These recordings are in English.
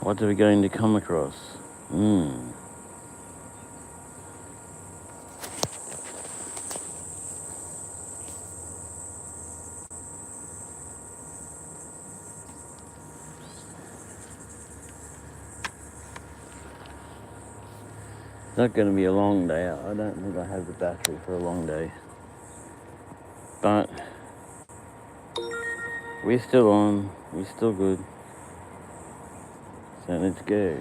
What are we going to come across? It's not going to be a long day. I don't think I have the battery for a long day. But we're still on. We're still good. So let's go.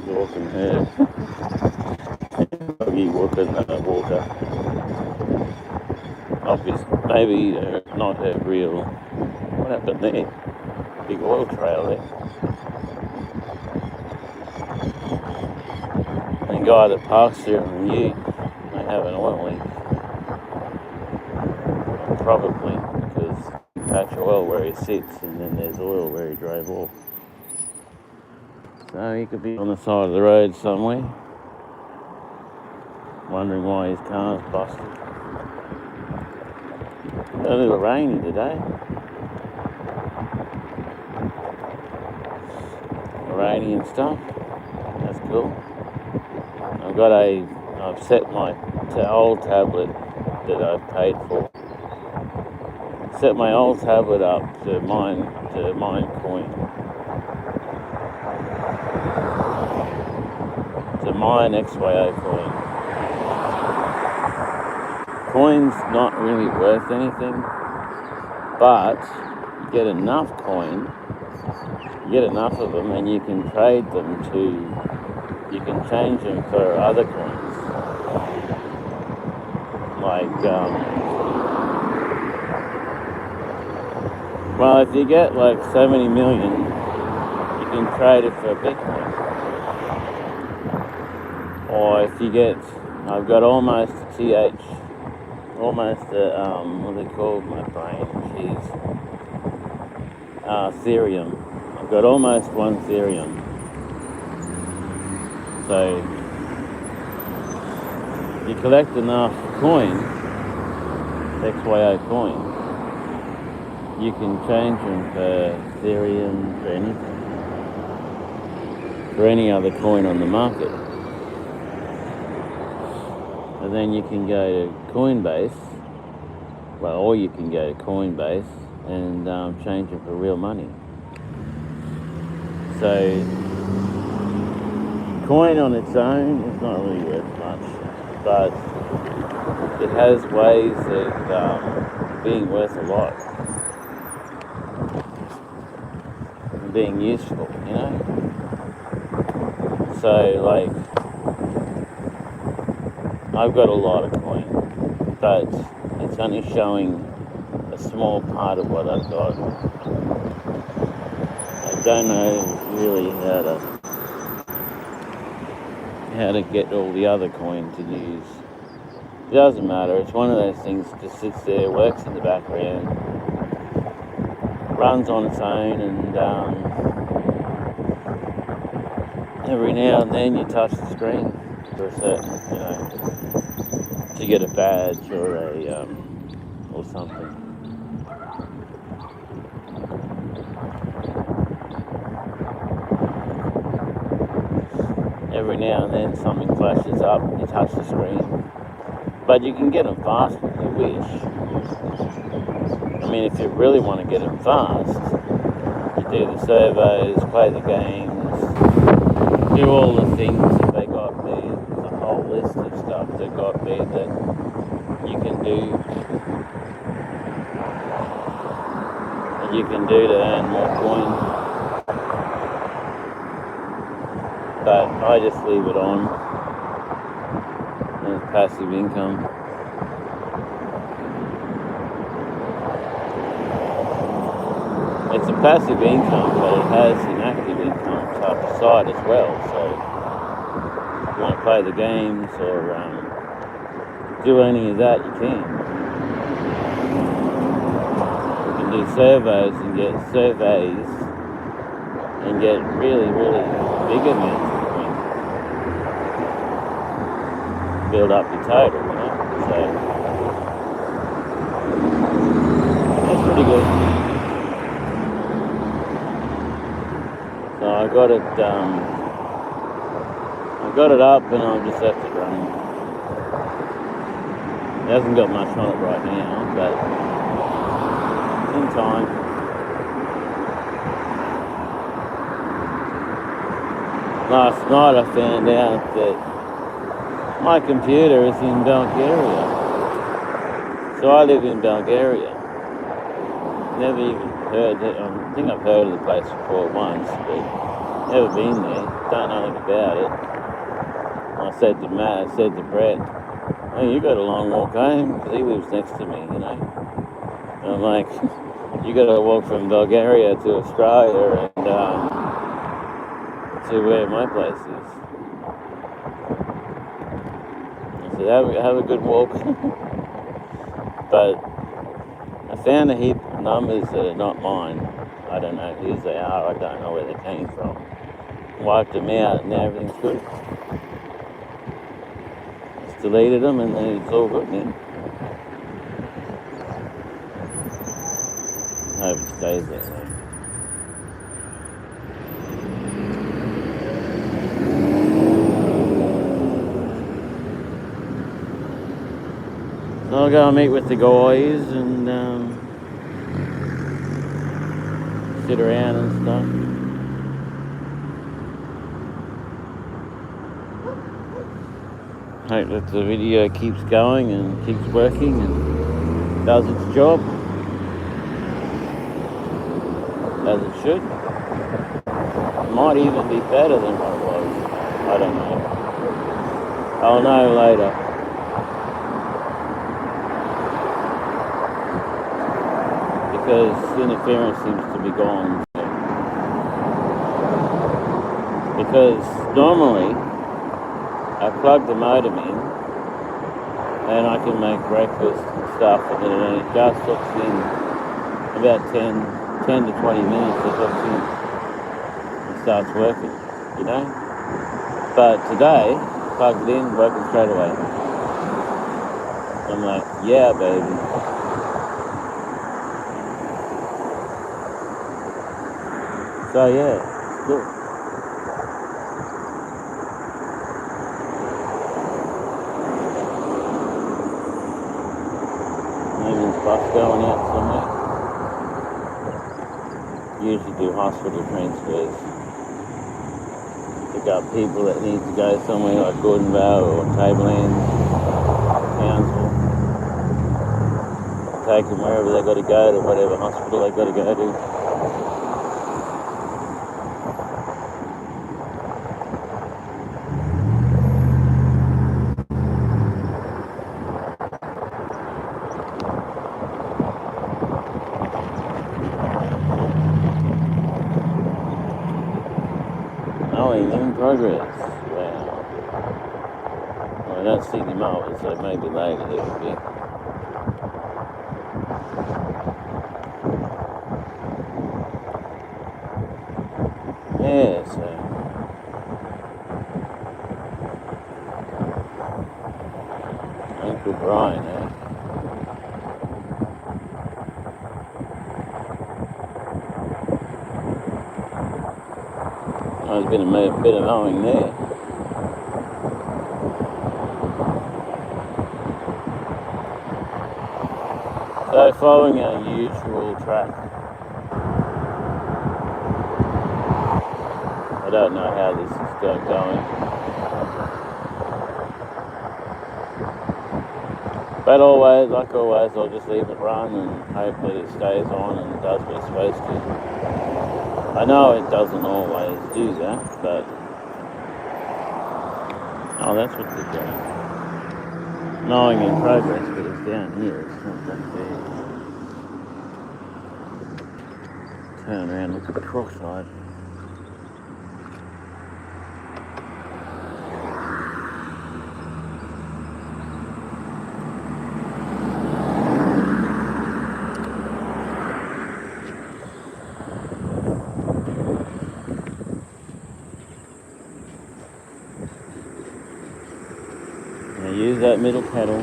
Walking here. Buggy walking the water. Obviously, maybe not a real. What happened there? Big oil trail there. The guy that parks there in the ute may have an oil leak. Probably because you patch oil where he sits and then there's oil where he drove off. So he could be on the side of the road somewhere, wondering why his car's busted. A little rainy today. Rainy and stuff. That's cool. I've set my old tablet that I've paid for. Set my old tablet up to mine coin. To mine XYO coin. Coin's not really worth anything, but you get enough coin, you get enough of them, and you can trade them you can change them for other coins. Like, well, if you get like so many million, you can trade it for Bitcoin. Or if you get, I've got almost what they call my brain, jeez, Ethereum. I've got almost one Ethereum. So you collect enough coin, XYO coin, you can change them for Ethereum, for anything, for any other coin on the market. And then you can go to Coinbase, or you can go to Coinbase and change it for real money. So coin on its own is not really worth much, but it has ways of being worth a lot and being useful, you know. So like, I've got a lot of coin, but it's only showing a small part of what I've got. I don't know really how to get all the other coin to use. It doesn't matter. It's one of those things that just sits there, works in the background, runs on its own, and every now and then you touch the screen for a certain, to get a badge or or something. Every now and then something flashes up and you touch the screen. But you can get them fast if you wish. I mean, if you really want to get them fast, you do the servos, play the games, do all the things that they got there. There's a whole list of stuff they got there that you can do. And you can do to earn more coin. I just leave it on as passive income. It's a passive income, but it has an active income type of side as well. So if you want to play the games or do any of that, you can. You can do surveys and get really, really big amounts of points. Build up your total, you know. So that's pretty good. So I got it up and I'll just left it running. It hasn't got much on it right now, but in time. Last night I found out that my computer is in Bulgaria. So I live in Bulgaria. Never even heard it. I think I've heard of the place before once, but never been there. Don't know anything about it. I said to Matt, I said to Brett, "Oh, you got a long walk home," because he lives next to me, you know. And I'm like, you got to walk from Bulgaria to Australia and to where my place is. I said, have a good walk. But I found a heap of numbers that are not mine. I don't know whose they are. I don't know where they came from. Wiped them out and now everything's good. Just deleted them and then it's all good now. I hope it stays that way. So I'll go and meet with the guys and sit around and stuff. Hope that the video keeps going and keeps working and does its job as it should. It might even be better than what it was. I don't know. I'll know later. Because interference seems to be gone. Because normally I plug the modem in and I can make breakfast and stuff, and then it just hooks in about 10 to 20 minutes. It hooks in and starts working, you know. But today, plugged it in, working straight away. I'm like, yeah, baby. So yeah, it's cool. Maybe this bus going out somewhere. Usually do hospital transfers. Pick up people that need to go somewhere like Gordonvale or Tablelands, Townsville. Take them wherever they got to go to, whatever hospital they got to go to. In progress. Wow. Well, I don't see them over, so maybe later there will be. Yeah, so. Uncle Brian, eh? There's been a bit of mowing there. So following our usual track. I don't know how this is going. But always, like always, I'll just leave it run and hope that it stays on and does what it's supposed to. I know it doesn't always do that, but Oh, that's what they're doing. Mowing in progress, but it's down here. It's not that bad. Turn around, look at the cross-side. Now use that middle pedal.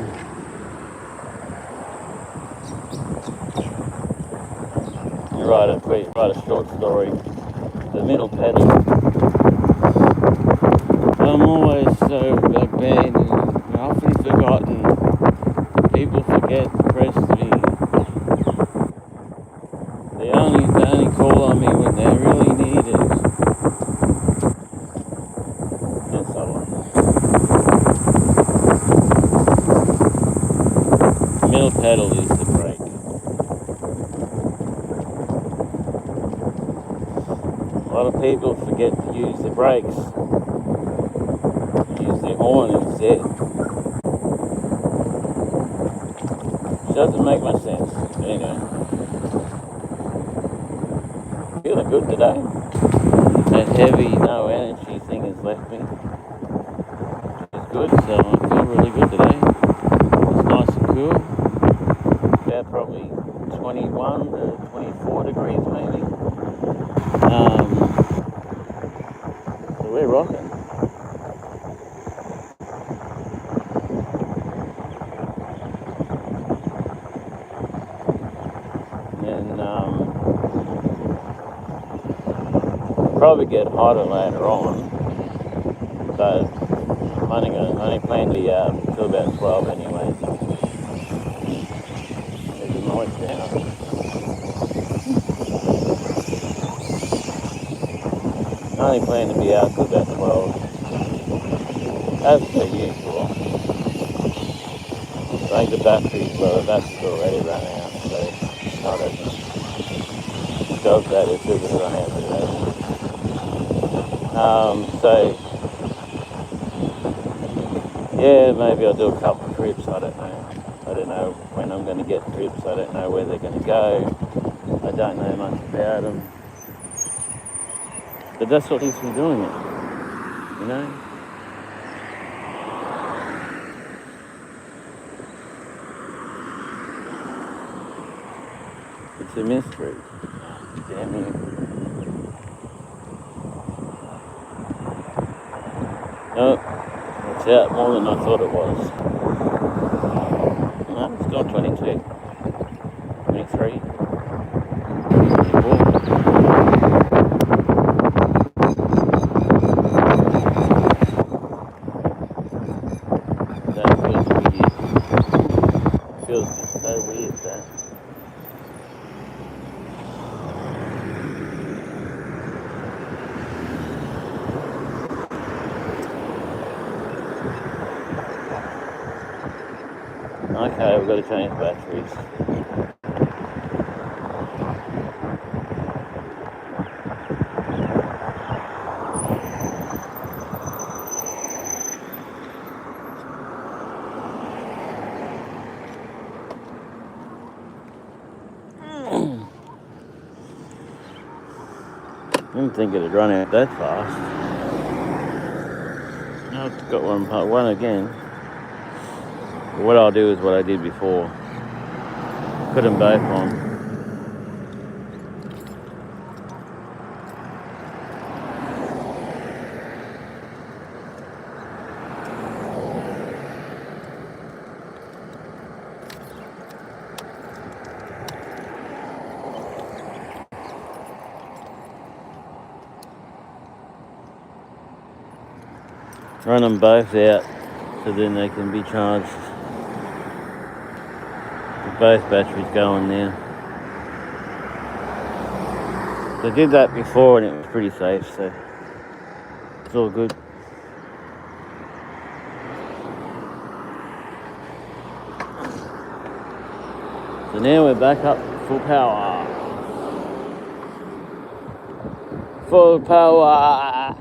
You write a short story. The middle pedal. I'm always so abandoned, often forgotten. People forget to press me. They only call on me when they really need it. And so on. The middle pedal is the brake. A lot of people forget to use the brakes. Use the horn instead. Doesn't make much sense. Anyway. Feeling good today. That heavy, no energy thing has left me. It's good, so I feel really good today. It's nice and cool. About probably 21 to 24 degrees maybe. So we're rocking. And probably get hotter later on, but I'm only planning to be out until about 12 anyway. There's a noise down. I only plan to be out till about 12. As per usual. I think the battery's already run out, so I don't know. It does that, it doesn't run out today. So yeah, maybe I'll do a couple of trips, I don't know. I don't know when I'm going to get trips, I don't know where they're going to go. I don't know much about them. But that's what keeps me doing it, you know? It's a mystery. Damn you. Oh, it's out more than I thought it was. No, it's got 22. 23. 24. That feels weird. Feels just so weird, that. Okay, we've got to change batteries. I didn't think it'd run out that fast. Now I've got one again. What I'll do is what I did before. Put them both on. Run them both out so then they can be charged. Both batteries going now. So I did that before and it was pretty safe, so it's all good. So now we're back up full power. Full power.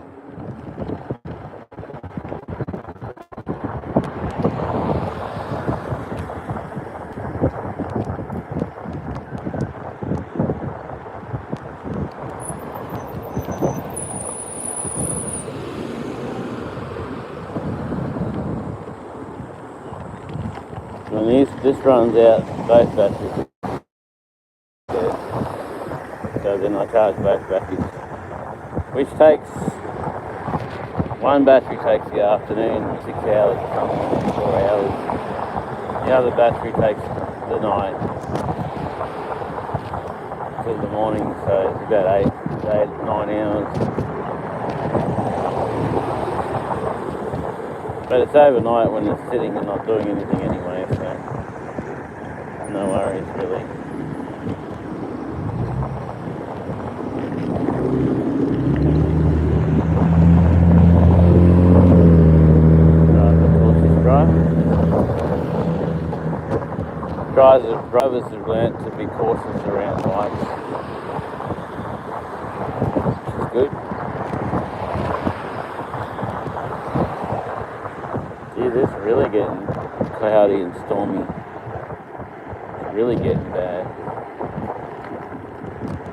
this runs out both batteries. So then I charge both batteries, which takes, one battery takes the afternoon, 6 hours or something, 4 hours. The other battery takes the night till the morning, so it's about 9 hours. But it's overnight when it's sitting and not doing anything anyway, so no worries really. Drivers have learnt to be cautious around bikes, which is good. Gee, this is really getting cloudy and stormy. It's really getting bad.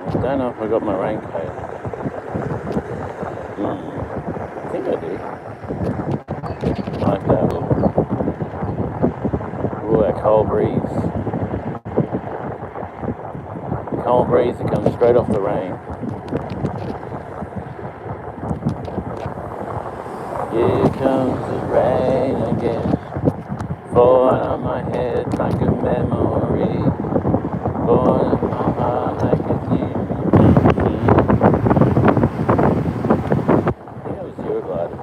I don't know if I got my raincoat. I think I do. Like that. Ooh, that cold breeze. Cold breeze that comes straight off the rain. Here comes the rain again, falling on my head like a memory, falling on my heart like a dream. I think that was Euroglide.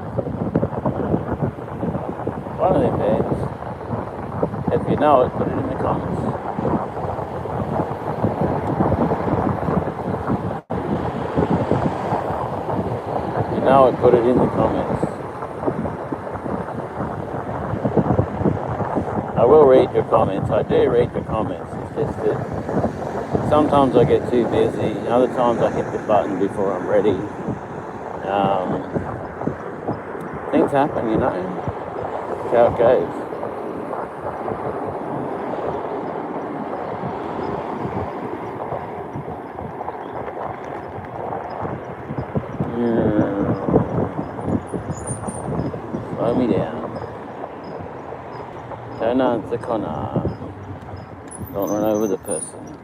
One of them bands. If you know it, put it in the comments. Now I put it in the comments. I will read your comments. I do read your comments. It's just that sometimes I get too busy. Other times I hit the button before I'm ready. Things happen, you know. That's how it goes. Slow me down. Turn on the corner. Don't run over the person.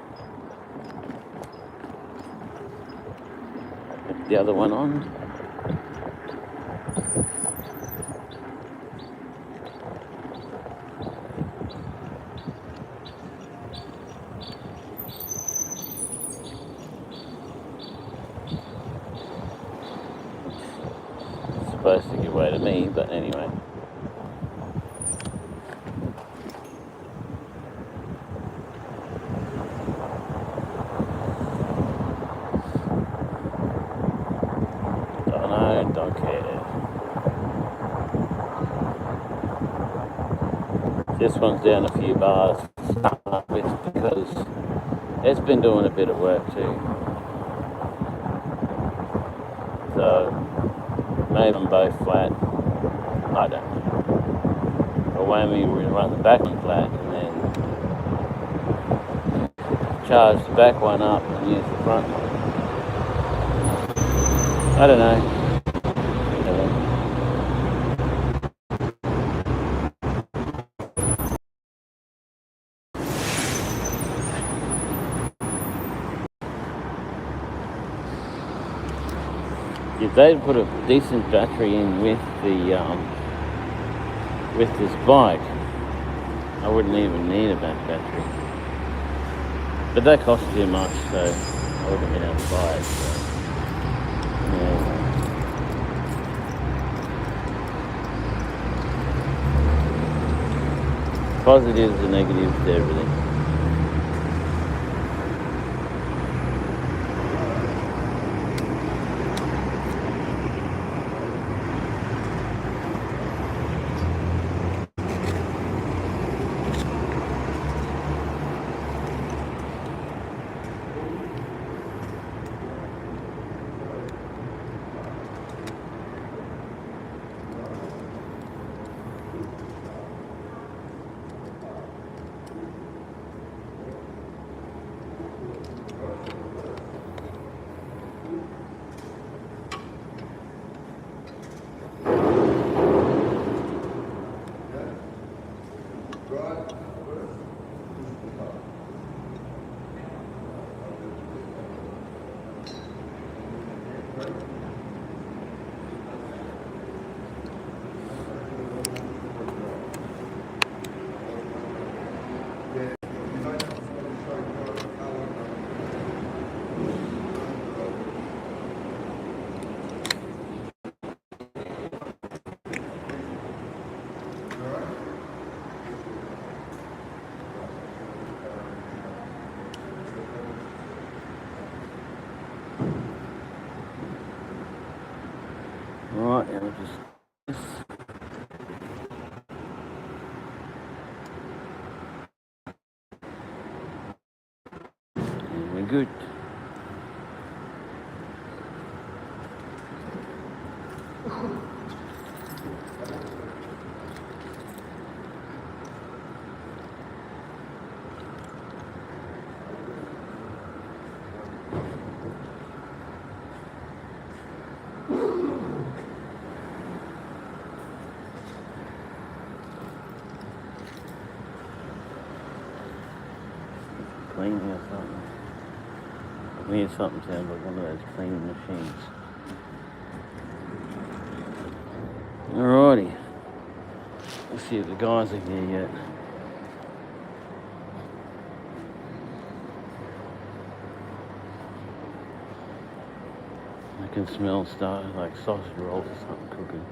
Put the other one on. It's supposed to give way to me, but anyway. Don't care. This one's down a few bars because it's been doing a bit of work too. So made them both flat. I don't know. Or maybe we run the back one flat and then charge the back one up and use the front one. I don't know. If they'd put a decent battery in with the with this bike, I wouldn't even need a back battery. But that costs too much, so I wouldn't have been able to buy it. So, yeah. Positives and negatives to everything. right now, just and we're good. Cleaning or something. I mean, something sounds like one of those cleaning machines. Alrighty. Let's see if the guys are here yet. I can smell stuff like sausage rolls or something cooking.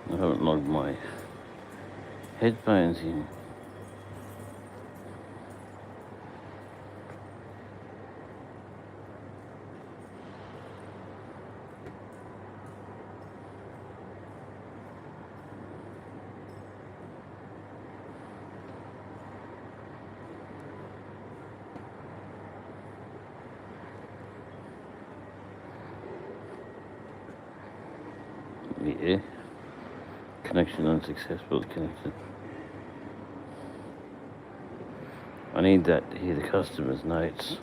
I haven't logged my headphones in. Yeah. Connection unsuccessful. Connection. I need that to hear the customer's notes.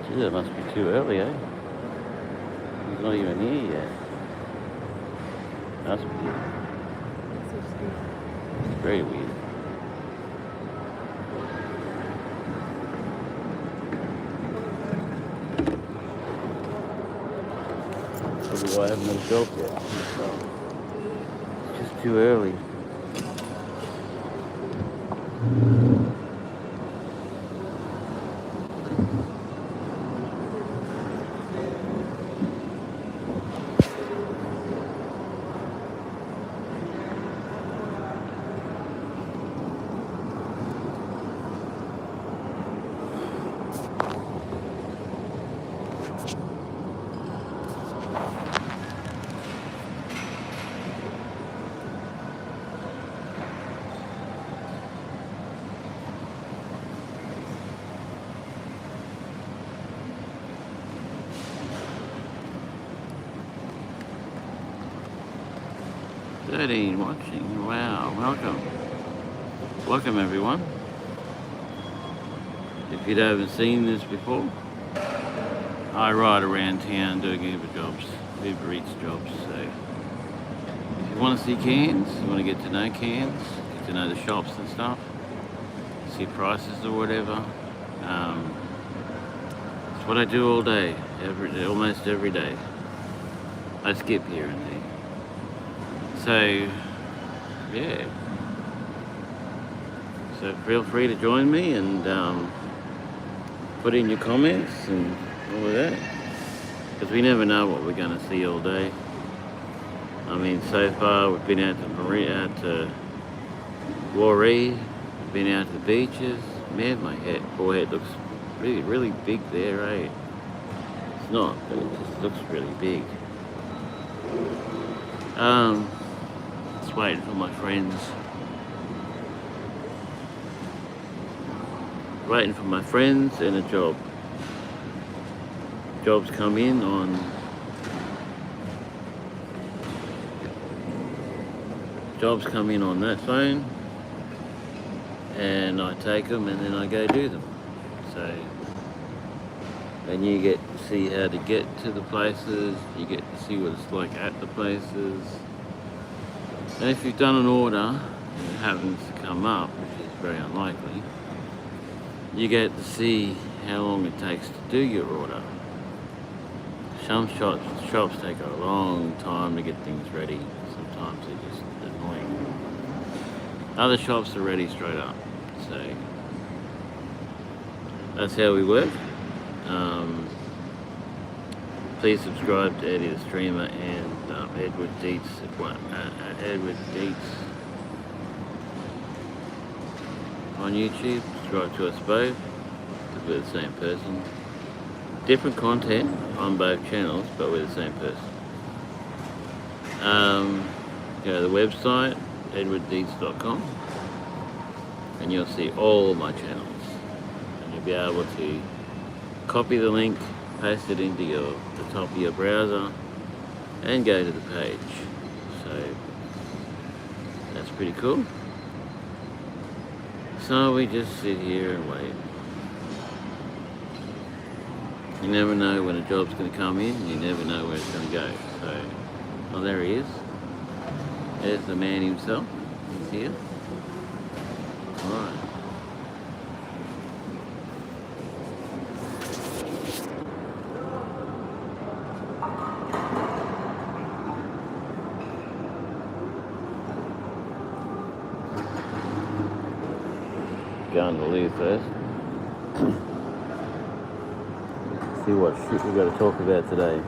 Gee, it must be too early, eh? He's not even here yet. Must be. It's very weird. Probably why I haven't had a job yet. So it's just too early. Watching. Wow, welcome everyone. If you haven't seen this before, I ride around town doing Uber Eats jobs. So if you want to see cans, you want to get to know cans, get to know the shops and stuff, see fancy prices or whatever. It's what I do all day, almost every day. I skip here and there. So, yeah. So feel free to join me and put in your comments and all of that. Because we never know what we're going to see all day. I mean, so far we've been out to Warree, we've been out to the beaches. Man, my forehead looks really, really big there, eh? It's not, but it just looks really big. Just waiting for my friends. Waiting for my friends and a job. Jobs come in on that phone, and I take them and then I go do them. So, and you get to see how to get to the places, you get to see what it's like at the places. And if you've done an order and it happens to come up, which is very unlikely, you get to see how long it takes to do your order. Some shops take a long time to get things ready. Sometimes they're just annoying. Other shops are ready straight up. So that's how we work. Please subscribe to EddieTheStreamer and Edward Dietz on YouTube. Subscribe to us both, because we're the same person. Different content on both channels, but we're the same person. Go to the website, edwarddietz.com, and you'll see all my channels. And you'll be able to copy the link, paste it into the top of your browser, and go to the page. So that's pretty cool. So we just sit here and wait. You never know when a job's going to come in, you never know where it's going to go. So, well, there he is. There's the man himself. He's here. Alright. Going to leave first. See what shit we've got to talk about today.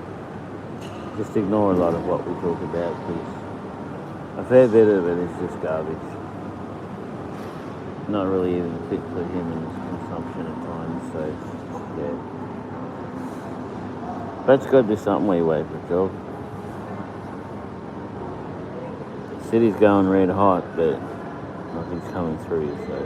Just ignore a lot of what we talk about, because a fair bit of it is just garbage. Not really even fit for human consumption at times, so yeah. But it's got to do something when you wait for a job. The city's going red hot, but nothing's coming through, so.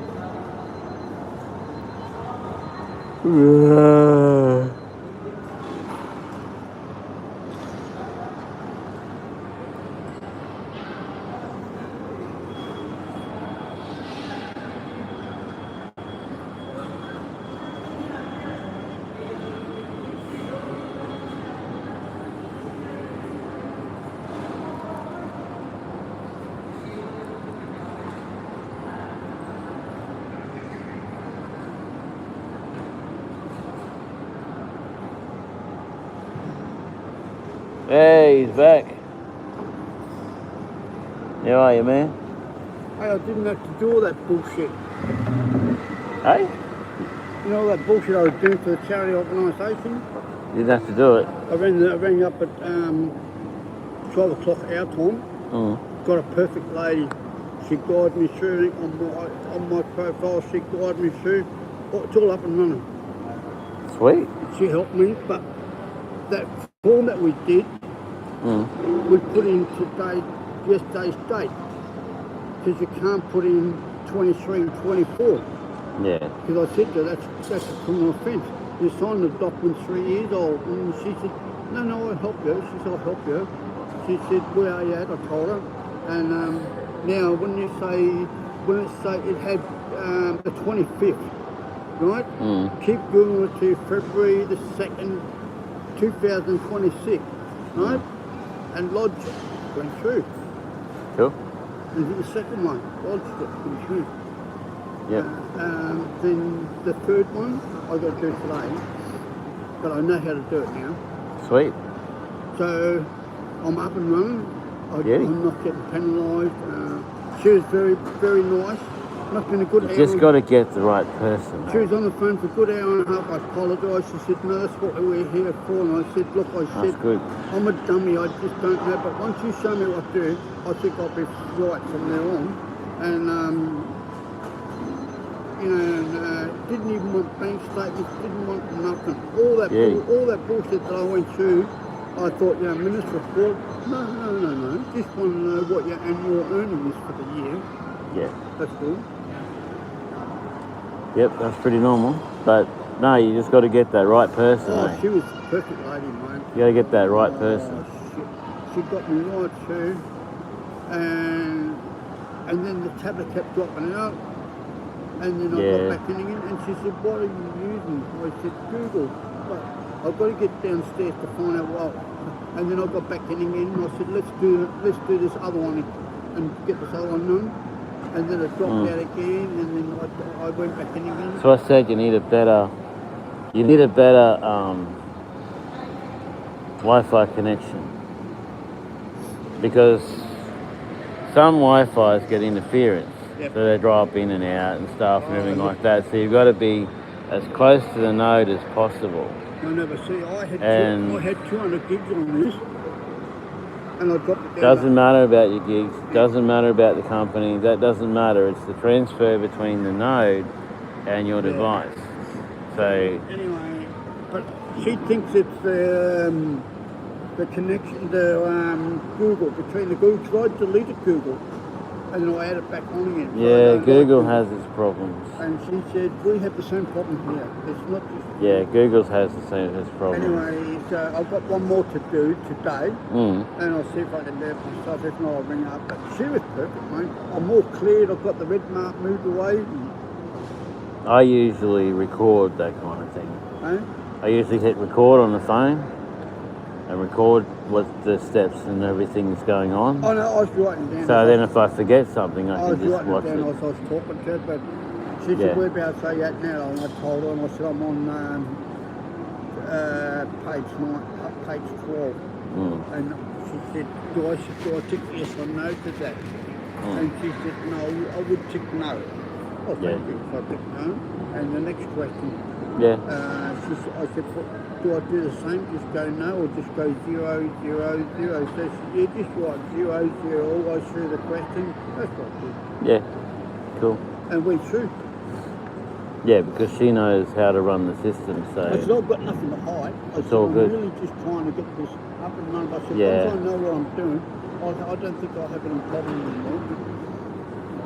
Hey, he's back. How are you, man? Hey, I didn't have to do all that bullshit. Hey? You know all that bullshit I was doing for the charity organisation? You didn't have to do it. I rang up at 12 o'clock our time. Got a perfect lady. She guided me through on my profile. She guided me through. Oh, it's all up and running. Sweet. She helped me, but that form that we did, we put in yesterday's date, because you can't put in 23 and 24. Yeah. Because I said to her, that's a criminal offence. You signed the document 3 years old, and she said, no, I'll help you. She said, I'll help you. She said, where are you at? I told her. And now, when it had the 25th, right? Keep going it to February the 2nd, 2026, right? And lodged it, went through. Cool. And the second one, lodged it, went through. Yep. Then the third one I got to do today, but I know how to do it now. Sweet. So I'm up and running. Yeah. I'm not getting penalised. She was very, very nice. Not been a good hour. You just got to get the right person. She was on the phone for a good hour and a half. I apologised. She said, no, that's what we're here for. And I said, look, That's good. I'm a dummy. I just don't know. But once you show me what to do, I think I'll be right from there on. And, didn't even want bank statements, didn't want nothing. All that bullshit that I went through, I thought, minutes report. No. Just want to know what your annual earning is for the year. Yeah. That's cool. Yep, that's pretty normal. But no, you just got to get that right person. Oh, eh? she was a perfect lady, mate. You got to get that right person. She got me right through, and then the tablet kept dropping out, and then I got back in again, and she said, what are you using? I said, Google. But I've got to get downstairs to find out what. And then I got back in again, and I said, let's do this other one and get this other one done. And then it dropped out again, and then I went back in again. So I said you need a better Wi-Fi connection, because some Wi-Fi's get interference, so they drop in and out and stuff and everything like that. So you've got to be as close to the node as possible. I never see. I had 200 gigs on this. And I dropped it down. Doesn't matter about your gigs, doesn't matter about the company, that doesn't matter. It's the transfer between the node and your device. So anyway, but she thinks it's the connection, Google, between the Google, because I deleted Google and then I added back on again. Yeah, Google has its problems. And she said, we have the same problem here. It's not just... Yeah, Google has the same problem. Anyway, so I've got one more to do today, and I'll see if I can do it myself. If not, I'll ring her up. But she was perfect, mate. I'm all cleared. I've got the red mark moved away. I usually record that kind of thing. I usually hit record on the phone and record what the steps and everything that's going on. Oh no, I was writing down. So then if I forget something, I can just watch it. I was talking to her, but she said, where about say that now? And I told her, and I said, I'm on page 12. And she said, do I tick yes or no to that? And she said, no, I would tick no. Oh, thank you. So I ticked no. And the next question, I said, do I do the same? Just go no, or just go 0, 0, 0? So she said, just write 0, 0 all the way through the question. That's what I did. Yeah, cool. And went through. Yeah, because she knows how to run the system, so... I said, I've got nothing to hide. It's all good. I'm really just trying to get this up and running. I said, once I know what I'm doing, I don't think I'll have any problem anymore.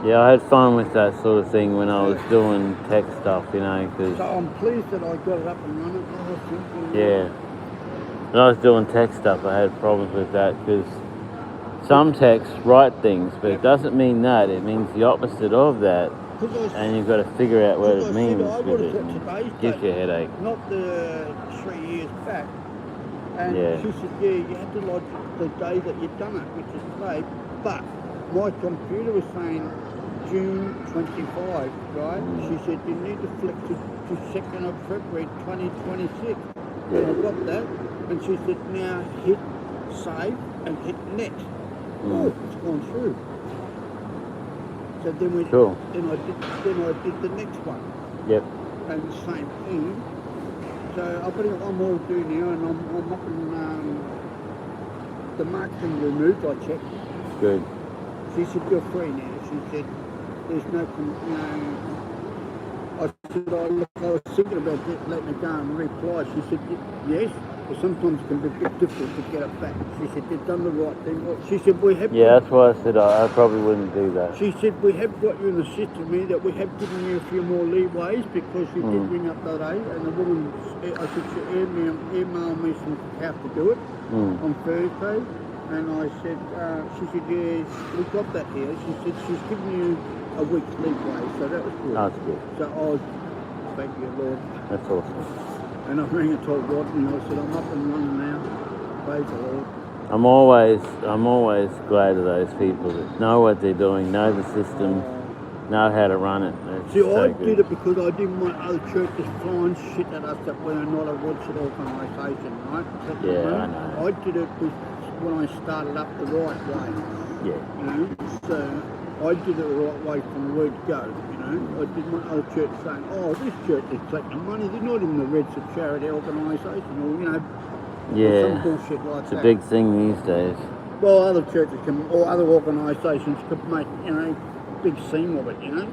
Yeah, I had fun with that sort of thing when I was doing tech stuff, because... So I'm pleased that I got it up and running. Yeah. When I was doing tech stuff, I had problems with that, because some techs write things, but it doesn't mean that. It means the opposite of that. And you've got to figure out what it means with it. It gives you a headache. Not the 3 years back. And she said, you have to lodge the day that you've done it, which is today. But my computer was saying June 25, right? She said, you need to flick to 2nd of February 2026. And I got that. And she said, now hit save and hit next. Oh, it's gone through. So then then I did the next one. Yep. And the same thing. So I've got one more to do now, and I'm up and the mark's been removed. I checked. Good. She said you're free now. She said there's no. I said I was thinking about letting her go and reply. She said yes. But sometimes it can be a bit difficult to get it back. She said, they've done the right thing. She said, we have... Yeah, that's why I said I probably wouldn't do that. She said, we have got you in the system here, that we have given you a few more leeways, because you did ring up that day, and the woman, I said, she emailed me some how to do it on Thursday, and I said, she said, yeah, we got that here. She said, she's given you a week's leeway, so that was good. That's good. So I thank you, Lord. That's awesome. And I rang and told Rodney, I said, I'm up and running now. Praise the Lord. I'm always glad of those people that know what they're doing, know the system, know how to run it. It's See, so I good. did it because I didn't want other churches flying shit at us that we're not a registered organisation, right? Yeah, I know. I did it when I started up the right way. Yeah. You know, so I did it the right way from the word go. You know, I didn't want other churches saying, "Oh, this church is collecting money. They're not even a registered charity organisation," or you know, or some bullshit like It's that. a big thing these days. Well, other churches can, or other organisations could make, you know, big scene of it, you know.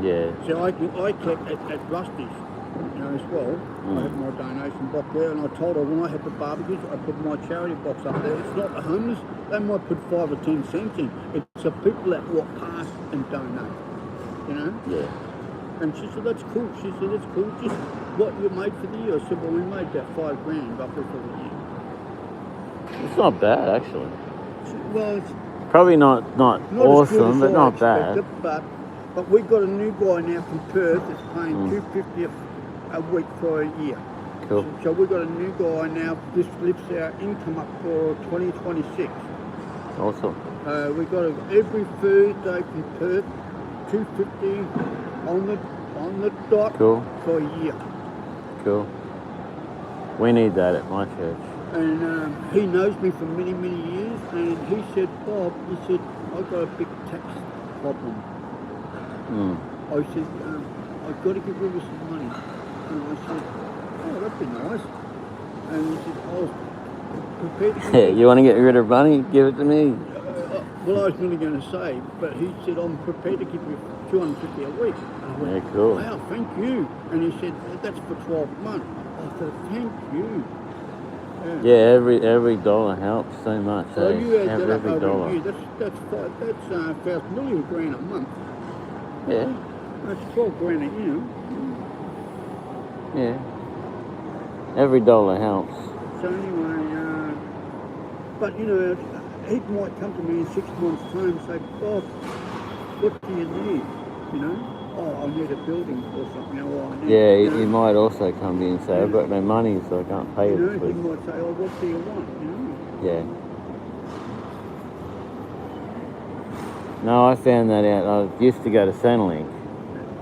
Yeah. So I collect at Rusty's, you know, as well. I have my donation box there, and I told her when I have the barbecues, I put my charity box up there. It's not the homeless; they might put 5 or 10 cents in. It's the people that walk past and donate, you know. Yeah. And she said, "That's cool." She said, "That's cool. Just what you made for the year." I said, "Well, we made about $5 grand roughly for the year." It's not bad, actually. Well, it's Probably not not awesome, as but good as I not bad. expected, but we got a new guy now from Perth that's paying $250 a week for a year. Cool. So we got a new guy now. This lifts our income up for 2026. Awesome. We got every Thursday from Perth, $250 on the dot Cool. for a year. Cool. We need that at my church. And he knows me for many, many years, and he said, "Bob," he said, "I've got a big tax problem." I said, "I've got to get rid of some money." And I said, "Oh, that'd be nice." And he said, "I was prepared to Yeah, you want to get rid of money? Give it to me. well, I was really going to say, but he said, "I'm prepared to give you $250 a week." And I went, Yeah, cool. "Wow, thank you." And he said, "That's for 12 months." I said, "Thank you." Yeah, every dollar helps so much. So eh? you add that up every over dollar. a year, that's nearly $1,000 a month. Yeah. That's 12 grand a year. Yeah. Every dollar helps. So anyway, but you know, he might come to me in 6 months' time and say, "Bob, what do you need?" You know, "Oh, I need a building or something." Or I need, Yeah, you know, he might also come to you and say, "I've got no money, so I can't pay you you know, this he week." might say, "Oh, what do you want?" You know. Yeah. No, I found that out. I used to go to Centrelink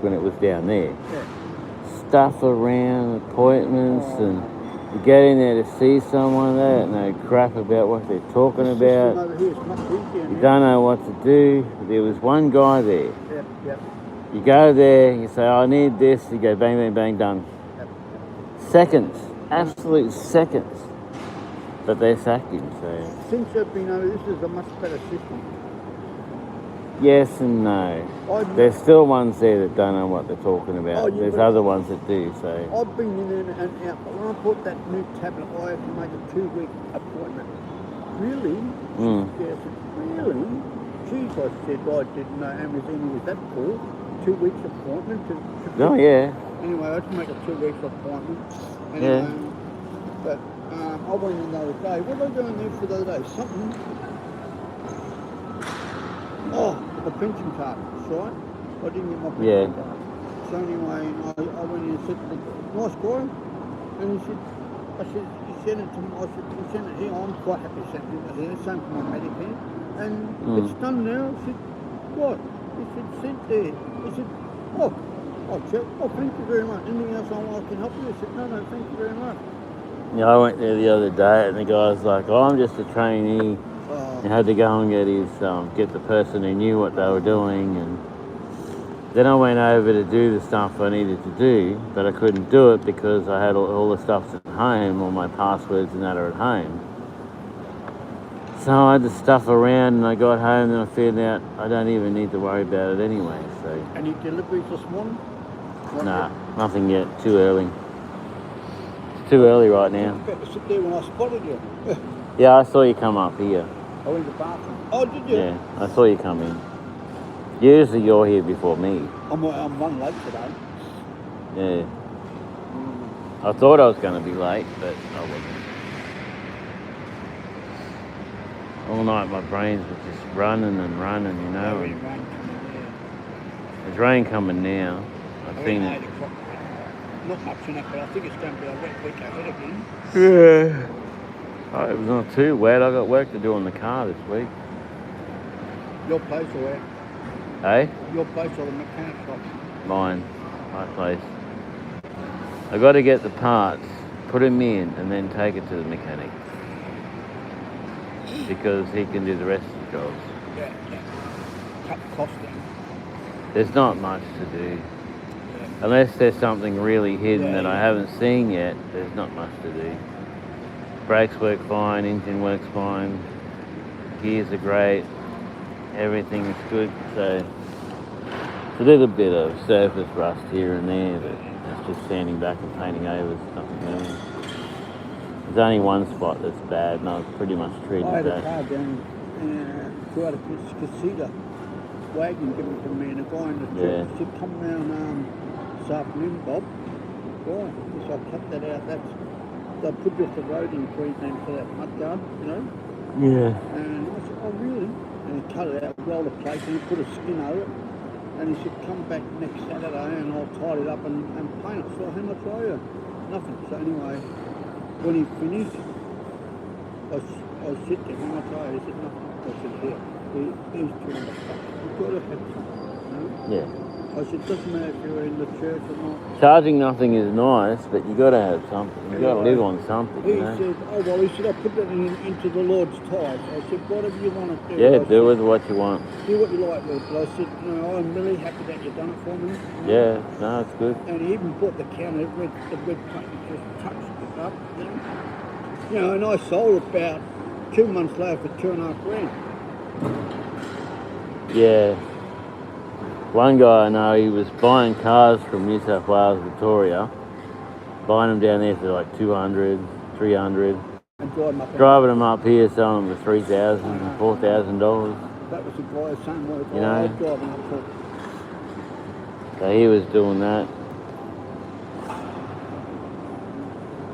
when it was down there. Yeah. Stuff around, appointments, and you get in there to see someone, they don't know crap about what they're talking This system about. over here is much easier You now. don't know what to do. There was one guy there. Yep. You go there, you say, "I need this," you go bang, bang, bang, done. Yep. Seconds, absolute seconds. But they sacked him, so. Since you've been over, this is a much better system. Yes and no. There's still ones there that don't know what they're talking about. Oh, yeah, There's but other ones that do, so. I've been in and out, but when I bought that new tablet, I had to make a 2-week appointment. Really? Yes, really? Geez, I said, I didn't know Amazon was that cool. 2 weeks appointment to Oh, yeah. Anyway, I had to make a 2-week appointment. Yeah. But I went in the other day. What was I doing there for the other day? Something. Oh, the pension card, right? I didn't get my pension card. So anyway, I went in and said to the nice guy, and he said, "You sent it to me." I said, "You sent it here." I'm quite happy to send it here. Same for my Medicare. And it's done now. I said, "What?" He said, "Sent there." He said, "Oh, I'll check. Oh, thank you very much. Anything else I can help you?" I said, "No, thank you very much." Yeah, I went there the other day and the guy's like, "Oh, I'm just a trainee." I had to go and get the person who knew what they were doing, and then I went over to do the stuff I needed to do, but I couldn't do it because I had all the stuff at home, all my passwords and that are at home. So I had to stuff around, and I got home and I found out I don't even need to worry about it anyway. So. Any deliveries this morning? Nah, nothing yet. Too early. It's too early right now. You better sit there when I spotted you. Yeah, I saw you come up here. I went to the bathroom. Oh, did you? Yeah, I saw you come in. Usually you're here before me. I'm one late today. Yeah. I thought I was going to be late, but I wasn't. All night my brains were just running and running, you know. Rain And coming, yeah. there's rain coming now. I've seen it. 8 o'clock. Not much in it, but I think it's going to be a wet week ahead again. Yeah. Oh, it was not too wet. I got work to do on the car this week. Your place or where? Hey? Your place or the mechanic shop? Mine. My place. I got to get the parts, put them in, and then take it to the mechanic. Because he can do the rest of the jobs. Yeah. Cut the cost down. There's not much to do. Unless there's something really hidden that I haven't seen yet, there's not much to do. Brakes work fine, engine works fine, gears are great, everything is good. So it's a little bit of surface rust here and there, but it's just sanding back and painting over, it's nothing new. There's only one spot that's bad, and I've pretty much treated that. I had a car down to out of Casita wagon given to me, and a guy in the church said, come round this afternoon, Bob. Right, so I cut that out. They'll put you off the road in Queensland for that mudguard, you know? Yeah. And I said, oh really? And he cut it out, rolled a plate, and he put a skin over it. And he said, come back next Saturday and I'll tidy it up and paint it. So how much are you? Nothing. So anyway, when he finished, I said to him, how much are you? He said, nothing. I said, here, here's $200. You've got to have something, you know? Yeah. I said, doesn't matter if you're in the church or not. Charging nothing is nice, but you got to have something. You got to live on something. He said, oh well, he said, I'll put that into the Lord's tithe. I said, whatever you want to do. Yeah, do with what you want. Do what you like, Lord. But I said, you know, I'm really happy that you've done it for me. Yeah, no, it's good. And he even bought the counter, the red paint, he just touched it up, you know. You know, and I sold it about 2 months later for $2.5 grand. Yeah. One guy I know, he was buying cars from New South Wales, Victoria, buying them down there for like $200, $300, and driving them up here, selling them for $3,000 and $4,000. That was the guy, the same way You know? I was driving up for. So he was doing that.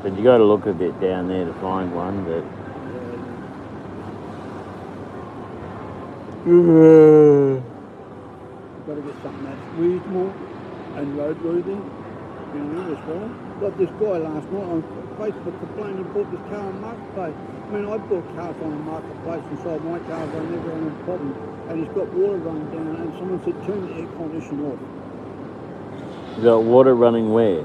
But you got to look a bit down there to find one, but... Got to get something that's reasonable and roadworthy, you know, as well. Like this guy last night on Facebook complaining he bought this car on Marketplace. I mean, I bought cars on the Marketplace and sold my cars, I never had a problem. And he's got water running down, and someone said, turn the air conditioner off. You got water running where?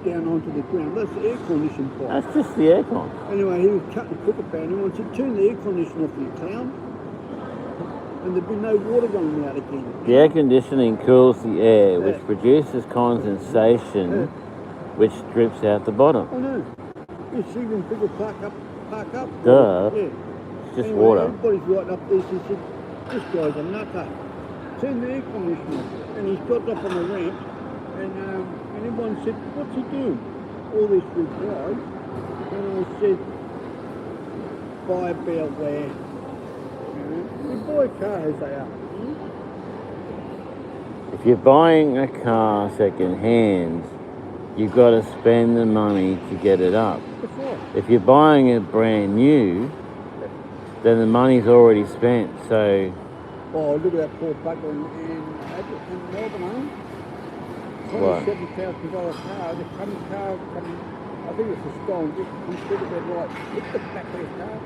Down onto the ground. That's the air conditioning pipe. That's just the aircon. Anyway, he was cutting the cooker pan, and he said, turn the air conditioner off, you clown. And there'd be no water running out again. The air conditioning cools the air, which produces condensation, which drips out the bottom. I know. You see when people park up. Duh. Yeah. It's just anyway, water. Everybody's writing up this. He said, this guy's a nutter. Turn the air conditioner off. And he's got up on the ramp, and everyone said, what's he doing? All this replied. And I said, buy beware. You buy a car as they are. If you're buying a car second hand, you've got to spend the money to get it up. That's right. If you're buying it brand new, then the money's already spent. So, oh, look at that poor bugger in Melbourne, what? $27,000 car. The car coming, I think it's a stolen. Just comes through the red light. Hit the back of the car.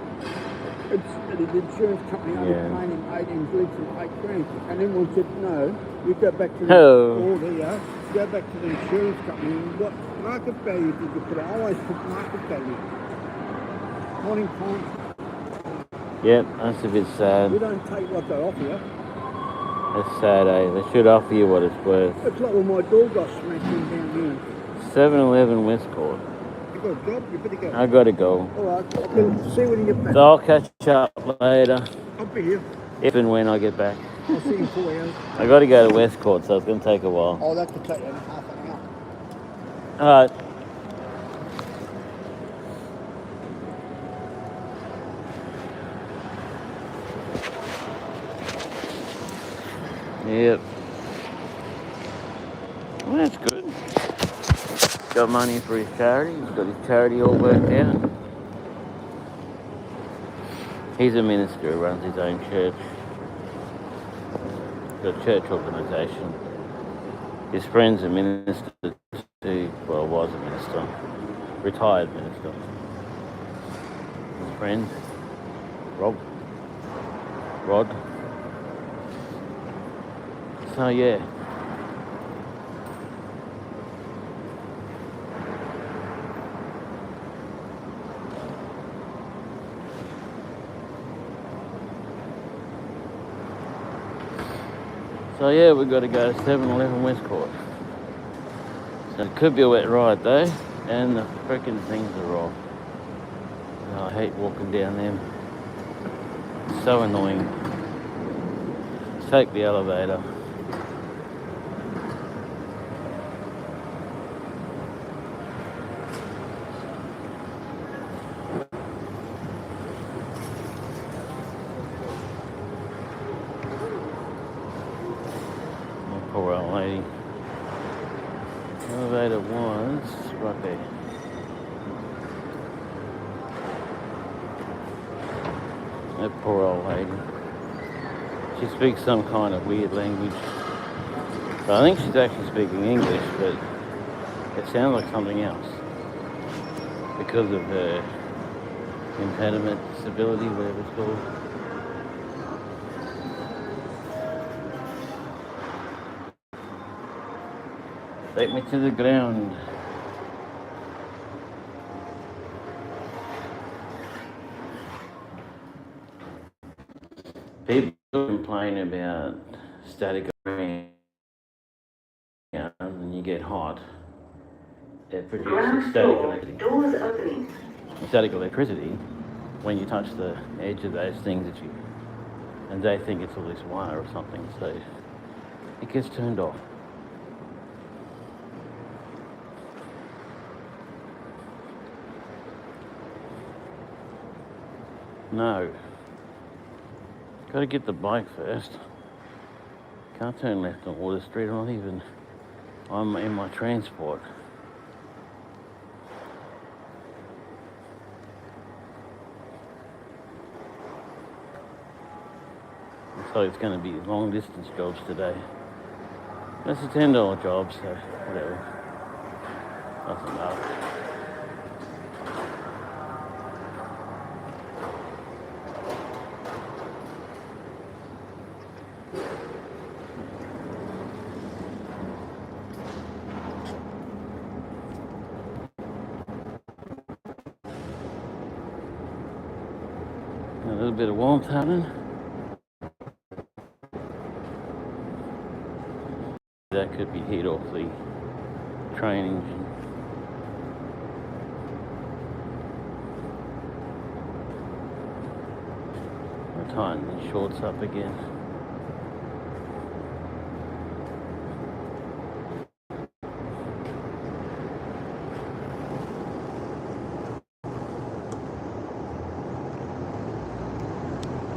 And the insurance company only paid him 18 leads and $8 grand. And everyone said, no, you go back to the go back to the insurance company and what market value did you put? I always put market value. Morning time. Yep, that's a bit sad. We don't take what they offer you. That's sad, eh? They should offer you what it's worth. It's like when my door got smashed in down here. 7-Eleven Westcourt. You got a job? You better go. I gotta go. Alright, I'll see when you get back. So I'll catch up later. I'll be here. If and when I get back. I'll see you in 4 hours. I gotta go to Westcourt, so it's gonna take a while. Oh, that could take half an hour. Alright. Yep. Well, that's good. Got money for his charity. He's got his charity all worked out. He's a minister who runs his own church. Got a church organisation. His friend's a minister too. Well, was a minister. Retired minister. His friend, Rod. So yeah. So yeah, we've got to go to 7-Eleven Westcourt. So it could be a wet ride though, and the freaking things are off. Oh, I hate walking down them. It's so annoying. Take the elevator. Oh, poor old lady. Elevator was right there. That poor old lady. She speaks some kind of weird language. So I think she's actually speaking English, but it sounds like something else because of her impediment, disability, whatever it's called. Take me to the ground. People complain about static around and you get hot. It produces static electricity. Doors opening. Static electricity when you touch the edge of those things and they think it's all this wire or something, so it gets turned off. No. Gotta get the bike first. Can't turn left on Water Street, I'm in my transport. Looks like it's gonna be long distance jobs today. That's a $10 job, so whatever. Nothing bad. A little bit of warmth happening. That could be heat off the train engine. I'll tighten the shorts up again.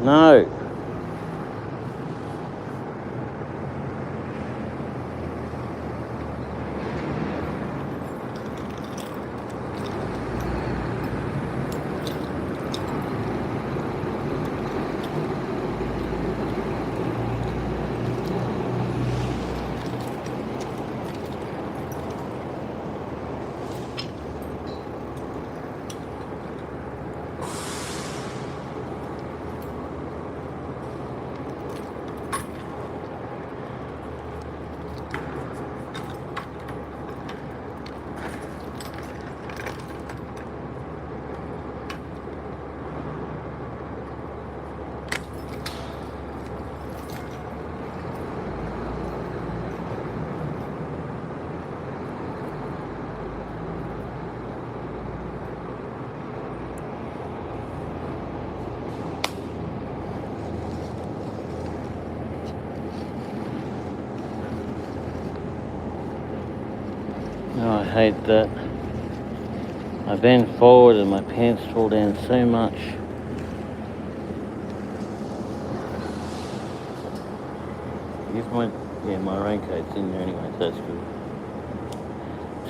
No. Oh, I hate that. I bend forward and my pants fall down so much. My raincoat's in there anyway, so that's good.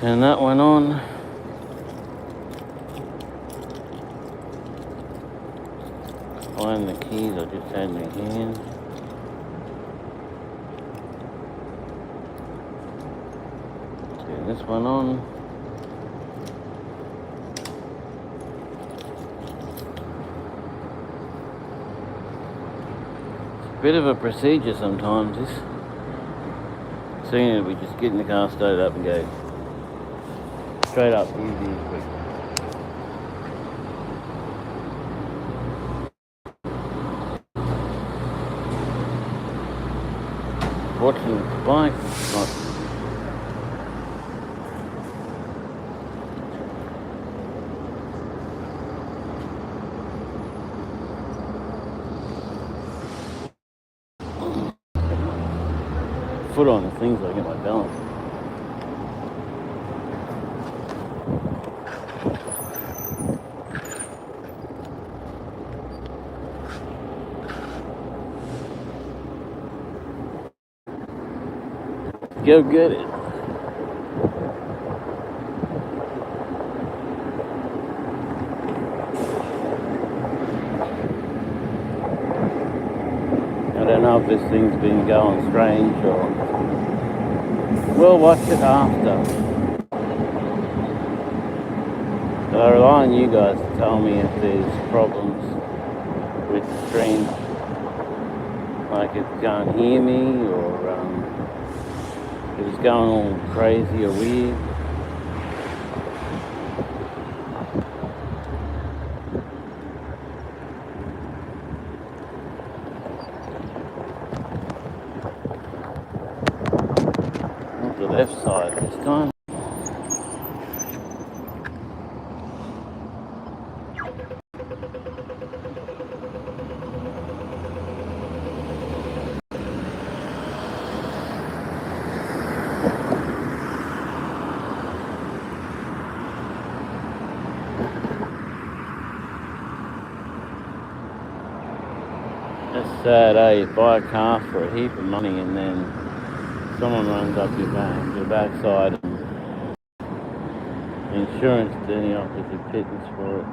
Turn that one on. Find the keys I just had in my hand. Turn this one on. It's a bit of a procedure sometimes, this Soon we just get in the car, start it up and go straight up, easy and quick. Watching the bike, nice. Foot on the things so I get my balance. Go get it. I don't know if this thing's been going strange or we'll watch it after. But I rely on you guys to tell me if there's problems with the stream. Like if you can't hear me or if it's going all crazy or weird. Not the left side this time. That's sad, eh? You buy a car for a heap of money and then someone runs up your backside and the insurance then you offers a pittance for it.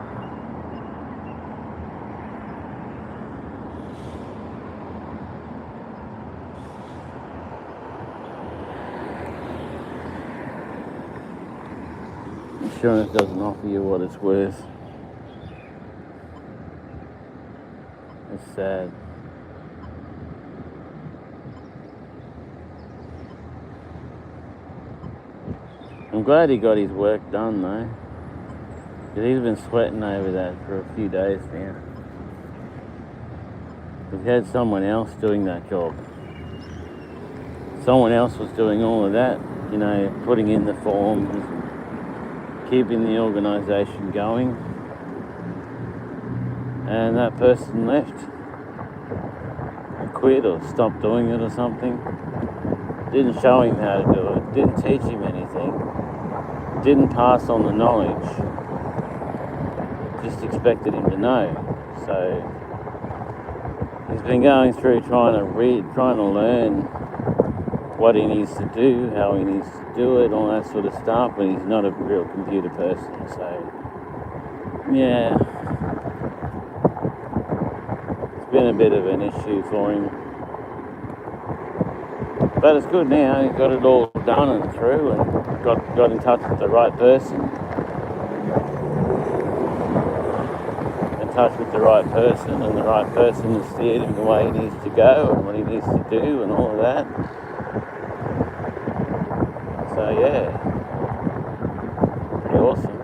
Insurance doesn't offer you what it's worth. It's sad. I'm glad he got his work done though, because he's been sweating over that for a few days now. He's had someone else doing that job. Someone else was doing all of that, you know, putting in the forms, keeping the organisation going, and that person left, quit or stopped doing it or something. Didn't show him how to do it, didn't teach him anything, didn't pass on the knowledge, just expected him to know. So he's been going through trying to learn what he needs to do, how he needs to do it, all that sort of stuff, but he's not a real computer person, so yeah, it's been a bit of an issue for him. But it's good now, he's got it all done and through and got in touch with the right person. And the right person has steered him the way he needs to go and what he needs to do and all of that. So yeah, pretty awesome.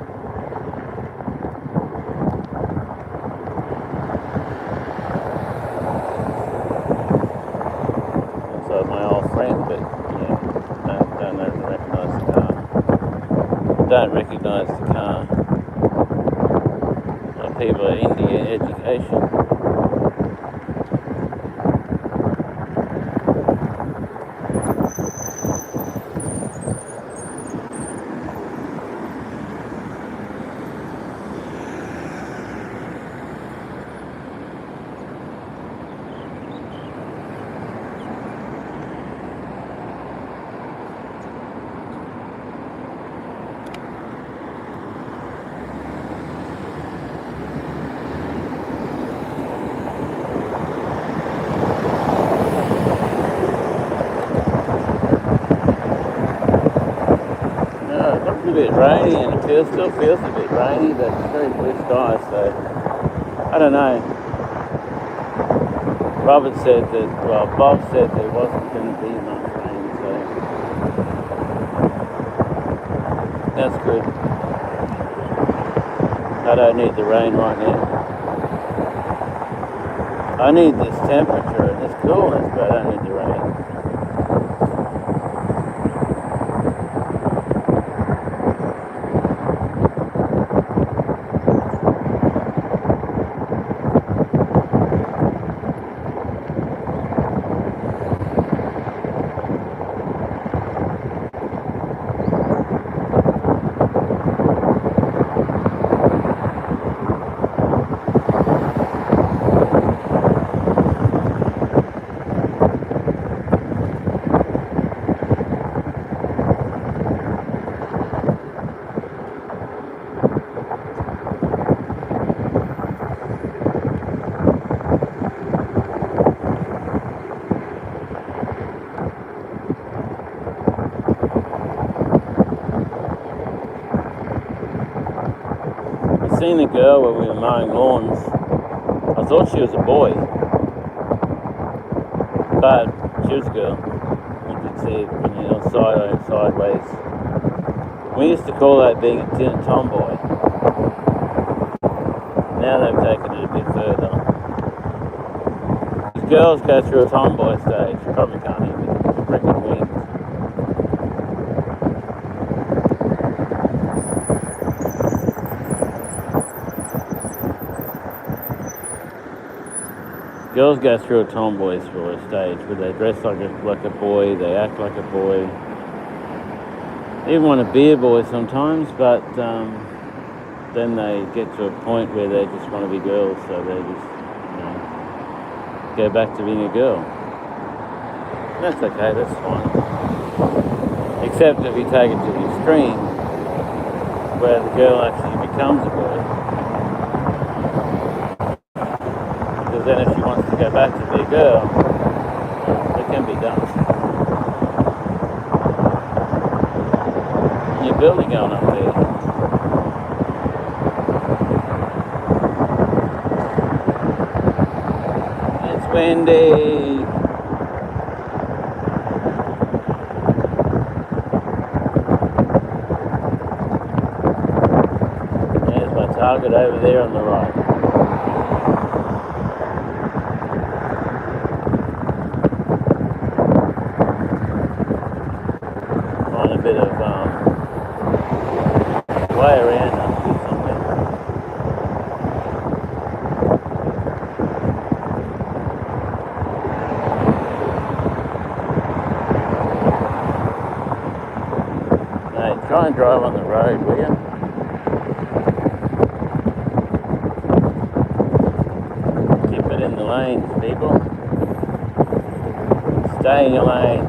So my old friend, but yeah, don't recognise the car. Don't recognise the car. People are India education. A bit rainy and it still feels a bit rainy, but it's very blue sky, so I don't know. Bob said there wasn't going to be much rain, so That's good. I don't need the rain right now. I need this temperature and this coolness, but I don't need the rain. I seen a girl when we were mowing lawns. I thought she was a boy, but she was a girl. You could see it when you're sideways. We used to call that being a tomboy. Now they've taken it a bit further. As girls go through a tomboy stage, you probably can't hear me. Freaking wind. Girls go through a tomboy sort of stage where they dress like a boy, they act like a boy. They even want to be a boy sometimes, but then they get to a point where they just want to be girls, so they just, go back to being a girl. And that's okay, that's fine. Except if you take it to the extreme, where the girl actually becomes a boy. Because then if she wants to go back to be a girl, it can be done. New building going up there. It's windy. There's my target over there on the right. On a bit of way around and do something. Mate, try and drive on the road, will you? Keep it in the lanes, people. Stay in your lane.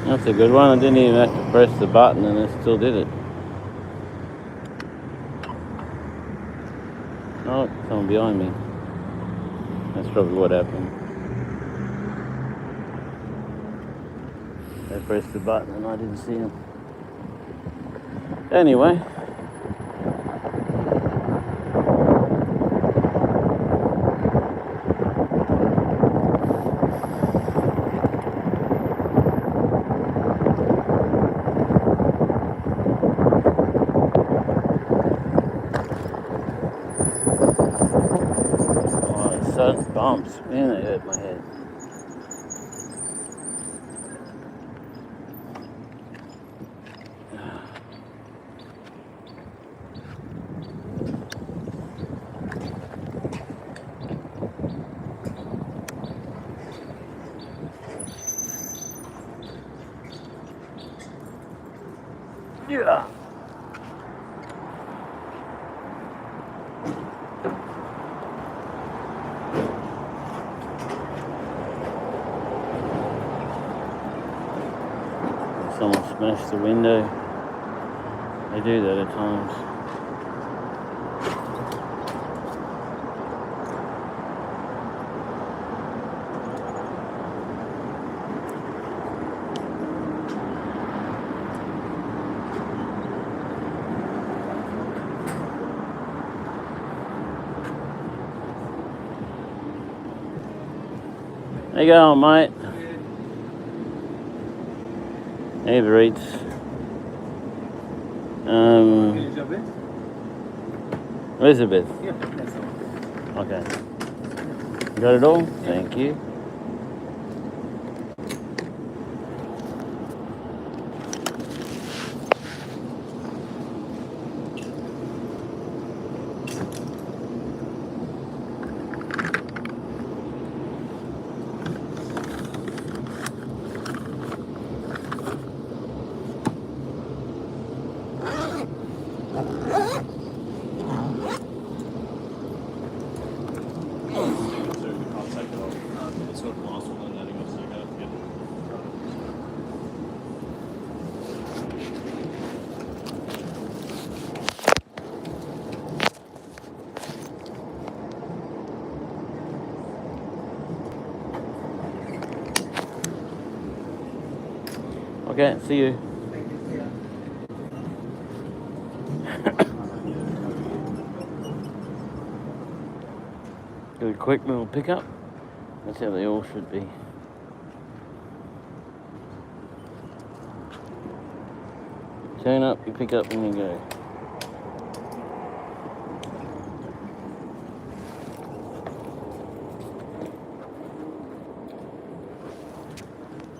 That's a good one. I didn't even have to press the button and it still did it. Oh, someone behind me. That's probably what happened. They pressed the button and I didn't see them. Anyway. Sudden bumps, man, they hurt my head. Yeah. Someone smashed the window. They do that at times. How you going, mate? Uber Eats. Elizabeth. Yeah, that's all. Okay. Got it all? Thank you. Okay, see you. Do a quick little pickup. That's how they all should be. Turn up, you pick up, and you go.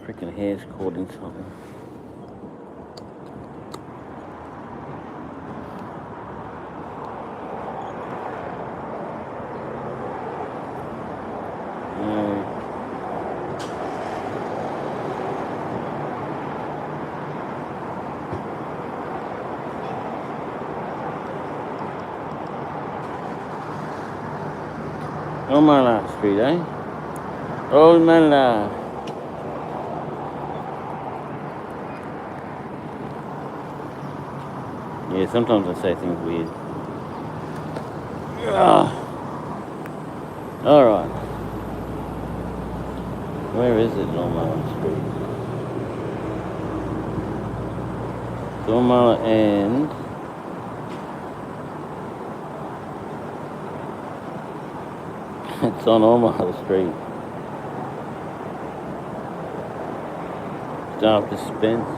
Freaking hair's caught in something. Oh my last street, eh? Oh my last. Yeah, sometimes I say things weird. Alright. Where is it, Normal Street? Normal and... It's on Omaha Street. It's after Spence.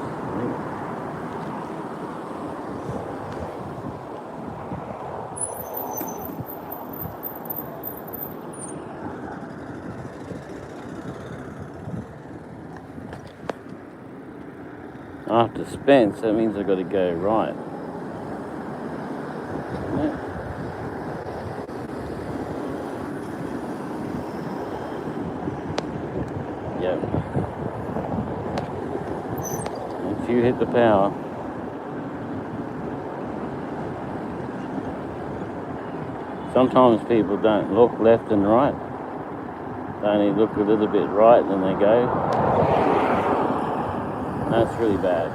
After Spence, that means I've got to go right. Yep. If you hit the power. Sometimes people don't look left and right. They only look a little bit right and then they go. That's really bad.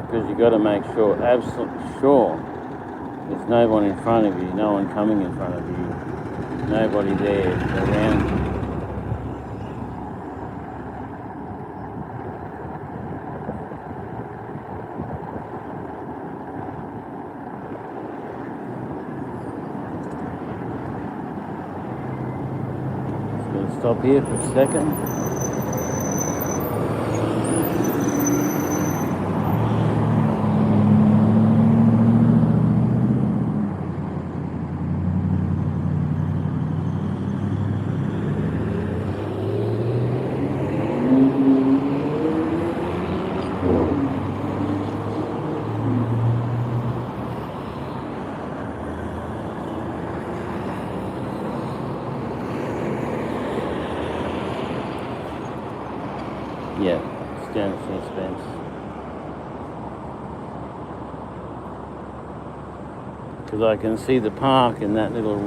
Because you've got to make sure, absolutely sure, there's no one in front of you, no one coming in front of you, nobody there around you. Stop here for a second. Yeah, it's down the fence. Because I can see the park and that little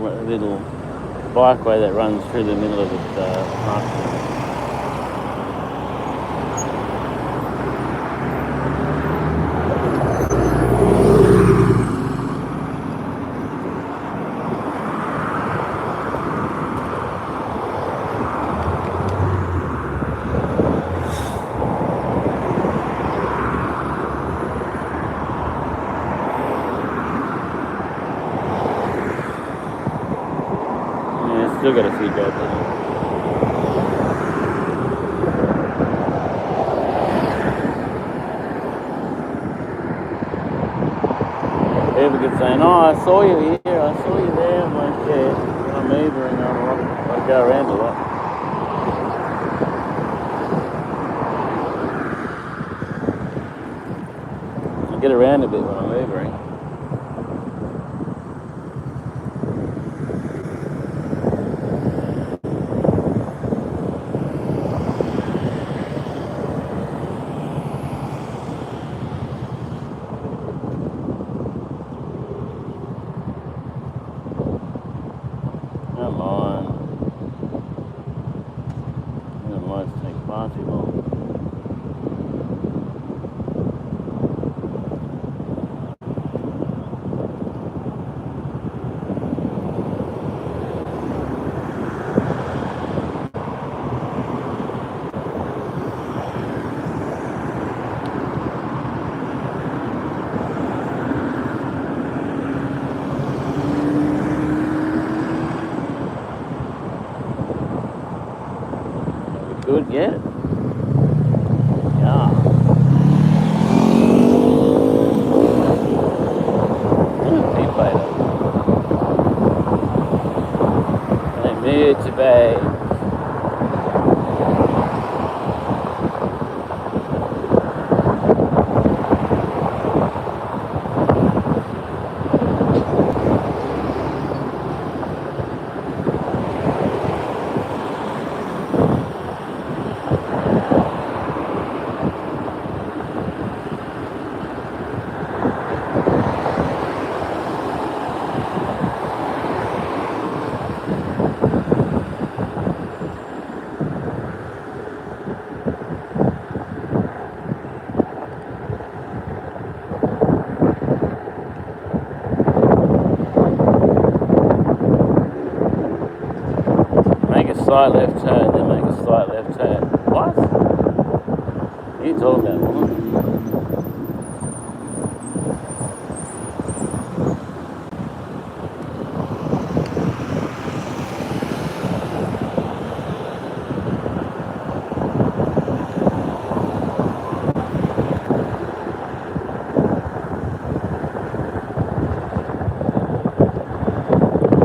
bikeway that runs through the middle of the park. Still got a few jobs in it. People keep saying, "Oh, I saw you here, I saw you there." I'm like, yeah, when I'm Ubering, I go around a lot. I get around a bit when I'm Ubering. Come on. It might take far too long. Good yet? Yeah. Deep later. They move to bay. Slight left turn, then make a slight left turn. What? What are you talking about, woman?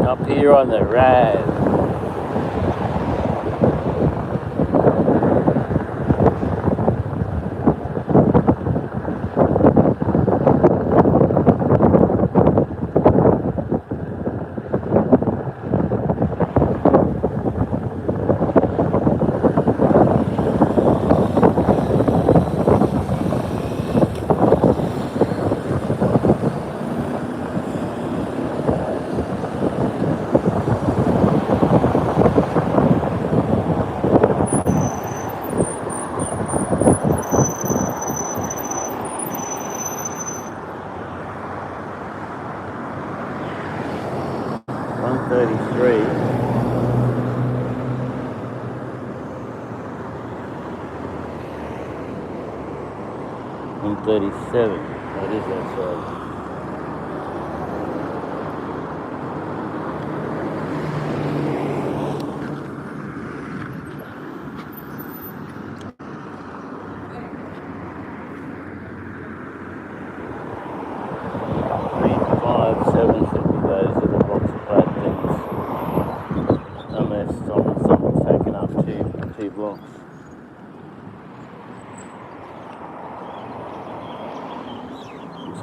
Up here on the right. On 37. That is outside.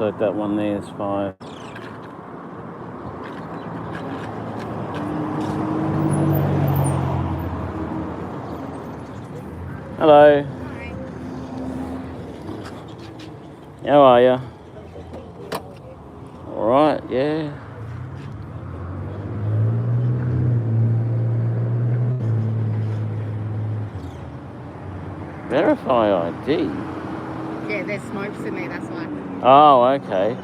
like that one there is 5. Hello. Hi. How are you? All right, yeah. Verify ID. Yeah, there's smokes in there, that's why. Oh, okay.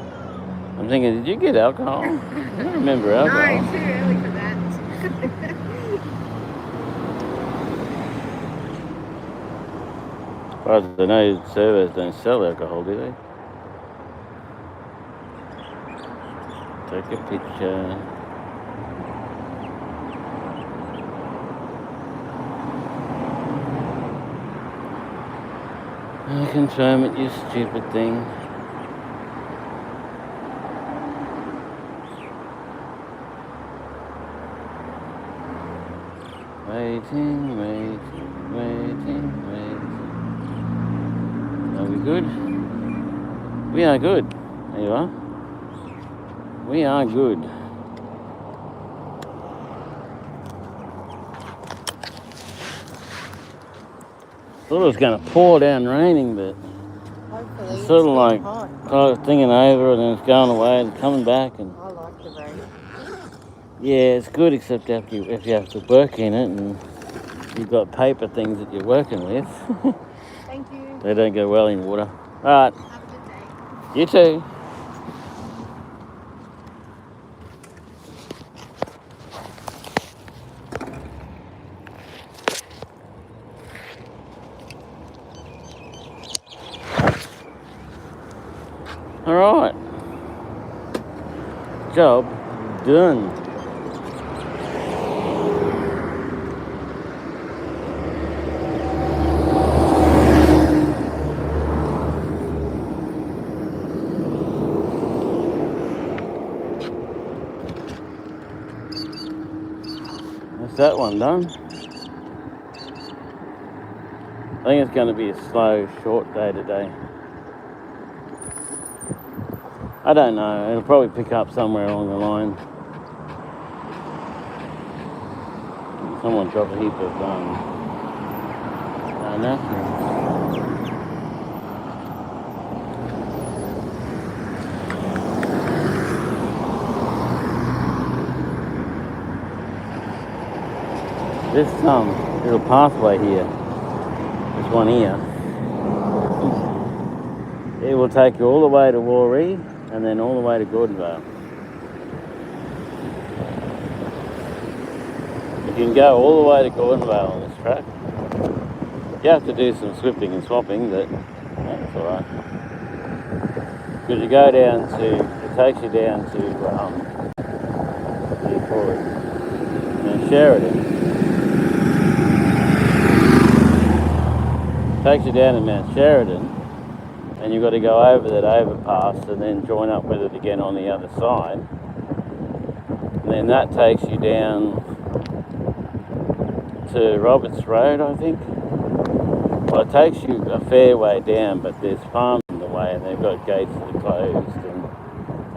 I'm thinking, did you get alcohol? I don't remember alcohol. No, too early for that. As far as I know, servers don't sell alcohol, do they? Take a picture. I confirm it, you stupid thing. Waiting, waiting, waiting, waiting. Are we good? We are good. There you are. We are good. Thought it was going to pour down raining, but Hopefully, it's sort of like hot. I was thinking over and then it's going away and coming back. And I like the rain. yeah, it's good except if you have to work in it and you've got paper things that you're working with. Thank you. They don't go well in water. All right. Have a good day. You too. All right. Job done. That's that one done. I think it's going to be a slow, short day today. I don't know. It'll probably pick up somewhere along the line. Someone dropped a heap of napkins. This little pathway here, this one here, it will take you all the way to Warree and then all the way to Gordonvale. If you can go all the way to Gordonvale on this track, you have to do some swipping and swapping, but that's alright. Because you go down to, it takes you down to, what do you call it, Sheridan. Takes you down to Mount Sheridan, and you've got to go over that overpass and then join up with it again on the other side. And then that takes you down to Roberts Road, I think. Well, it takes you a fair way down, but there's farms in the way and they've got gates that are closed and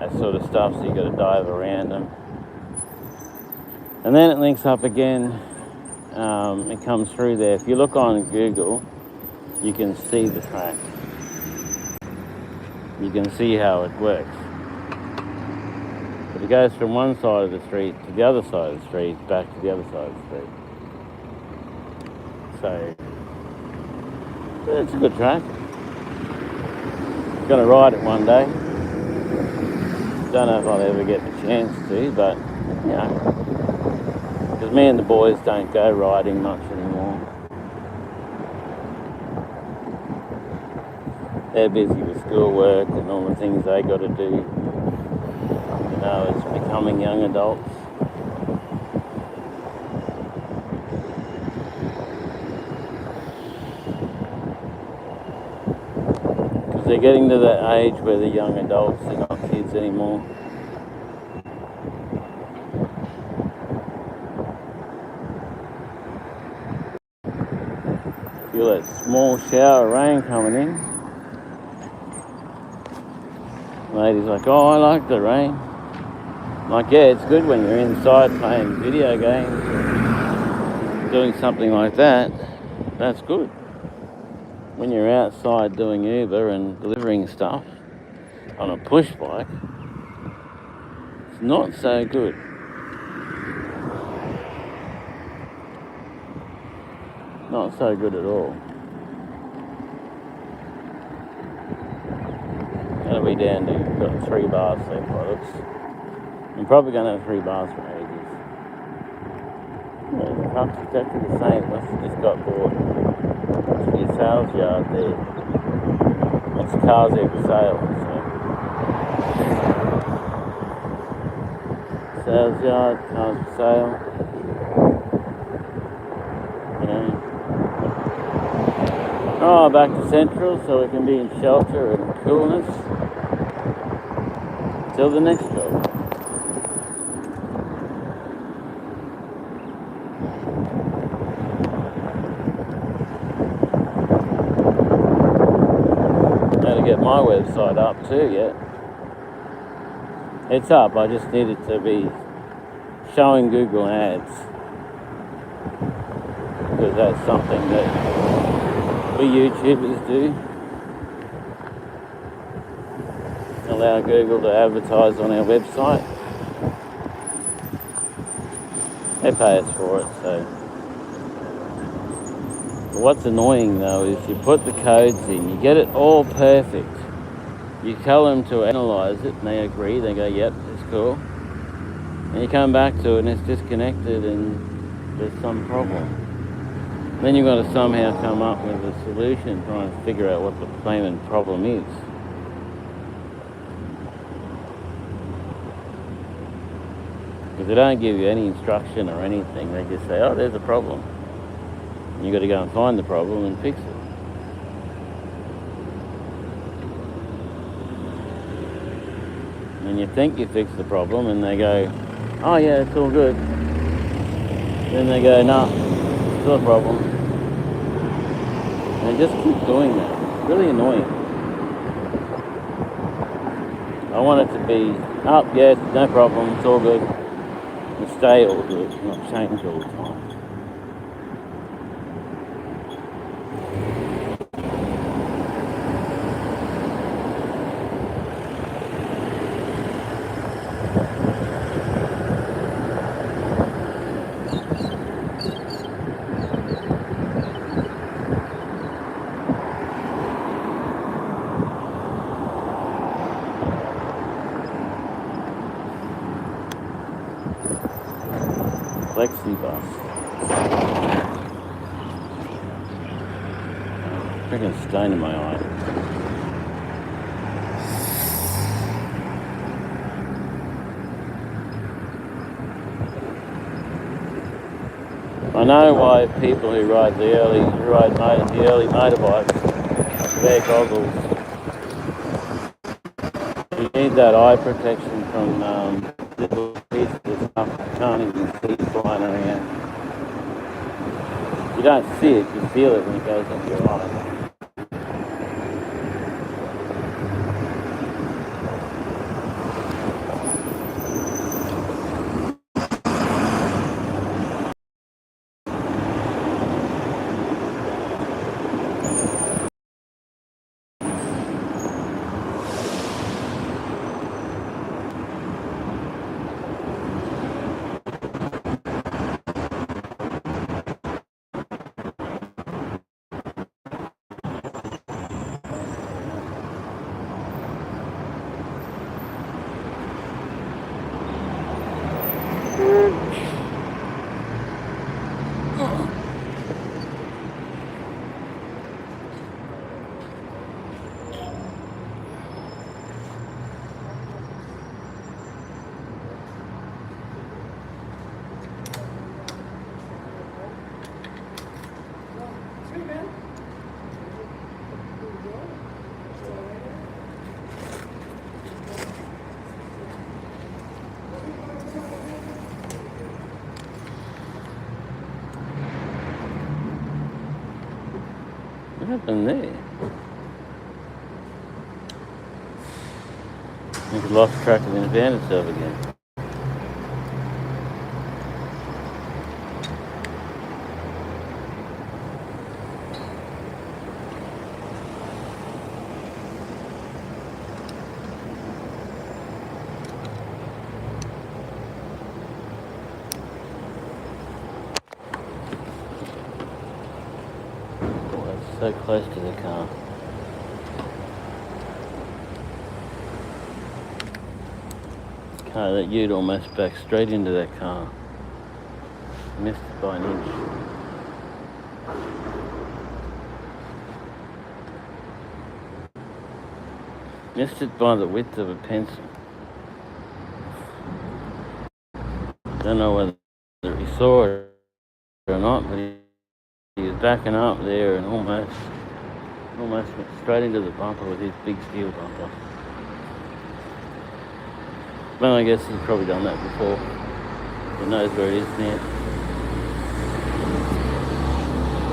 that sort of stuff, so you've got to dive around them. And then it links up again, it comes through there. If you look on Google, you can see the track. You can see how it works. But it goes from one side of the street to the other side of the street, back to the other side of the street. So, it's a good track. Gonna ride it one day. Don't know if I'll ever get the chance to, but, you know, because me and the boys don't go riding much anymore. They're busy with schoolwork and all the things they got to do, you know, as becoming young adults. Because they're getting to that age where they're young adults, they're not kids anymore. Feel that small shower of rain coming in. lady's like, oh, I like the rain. I'm like, yeah, it's good when you're inside playing video games, doing something like that. That's good. When you're outside doing Uber and delivering stuff on a push bike, it's not so good. Not so good at all. Gonna be down to, got 3 bars so far. I'm probably gonna have 3 bars for ages. Yeah, the truck's exactly the same, unless it just got bought. Must be a sales yard there. Lots of cars there for sale, so. Sales yard, cars for sale. You know. Oh, back to Central so we can be in shelter and coolness. Till the next job. Now to get my website up too yet. It's up, I just need it to be showing Google Ads. Because that's something that we YouTubers do. Allow Google to advertise on our website. They pay us for it, so. What's annoying though is you put the codes in, you get it all perfect. You tell them to analyze it and they agree, they go, yep, it's cool. And you come back to it and it's disconnected and there's some problem. Then you've got to somehow come up with a solution, trying to figure out what the claimant problem is. Because they don't give you any instruction or anything, they just say, oh, there's a problem. And you've got to go and find the problem and fix it. And you think you fixed the problem and they go, oh yeah, it's all good. Then they go, no, still a problem. And they just keep doing that. It's really annoying. I want it to be, oh yeah, no problem, it's all good. And stay all good, not change all the time. Flexi bus. Freaking stain in my eye. I know why people who ride the early motorbikes wear goggles. You need that eye protection from little pieces of stuff you can't even see flying around. You don't see it, you feel it when it goes into your eye. What happened there? think I lost track of the van itself again. Oh, that's so close to the car. Car that you'd almost back straight into that car. Missed it by an inch. Missed it by the width of a pencil. Don't know whether he saw it or not, but he was backing up there and almost went straight into the bumper with his big steel bumper. Well, I guess he's probably done that before. He knows where it is now.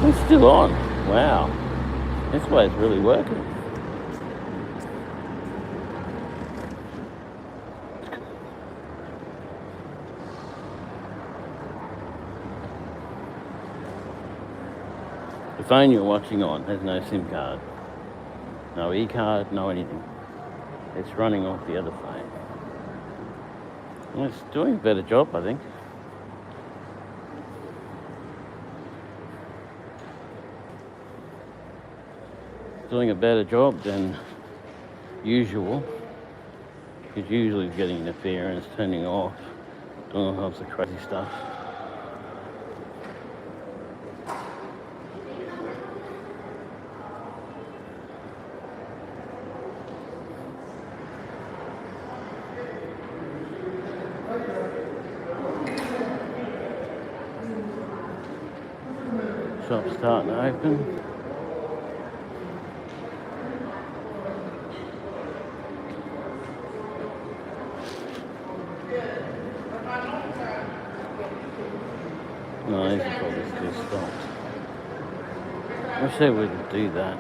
It's still on. Wow. This way it's really working. The phone you're watching on has no SIM card. No e-card, no anything. It's running off the other phone. Well, it's doing a better job, I think. Doing a better job than usual. Because usually it's getting interference, turning off, doing all sorts of crazy stuff. Shop's starting to open. No, these are probably still stopped. Wish they wouldn't do that.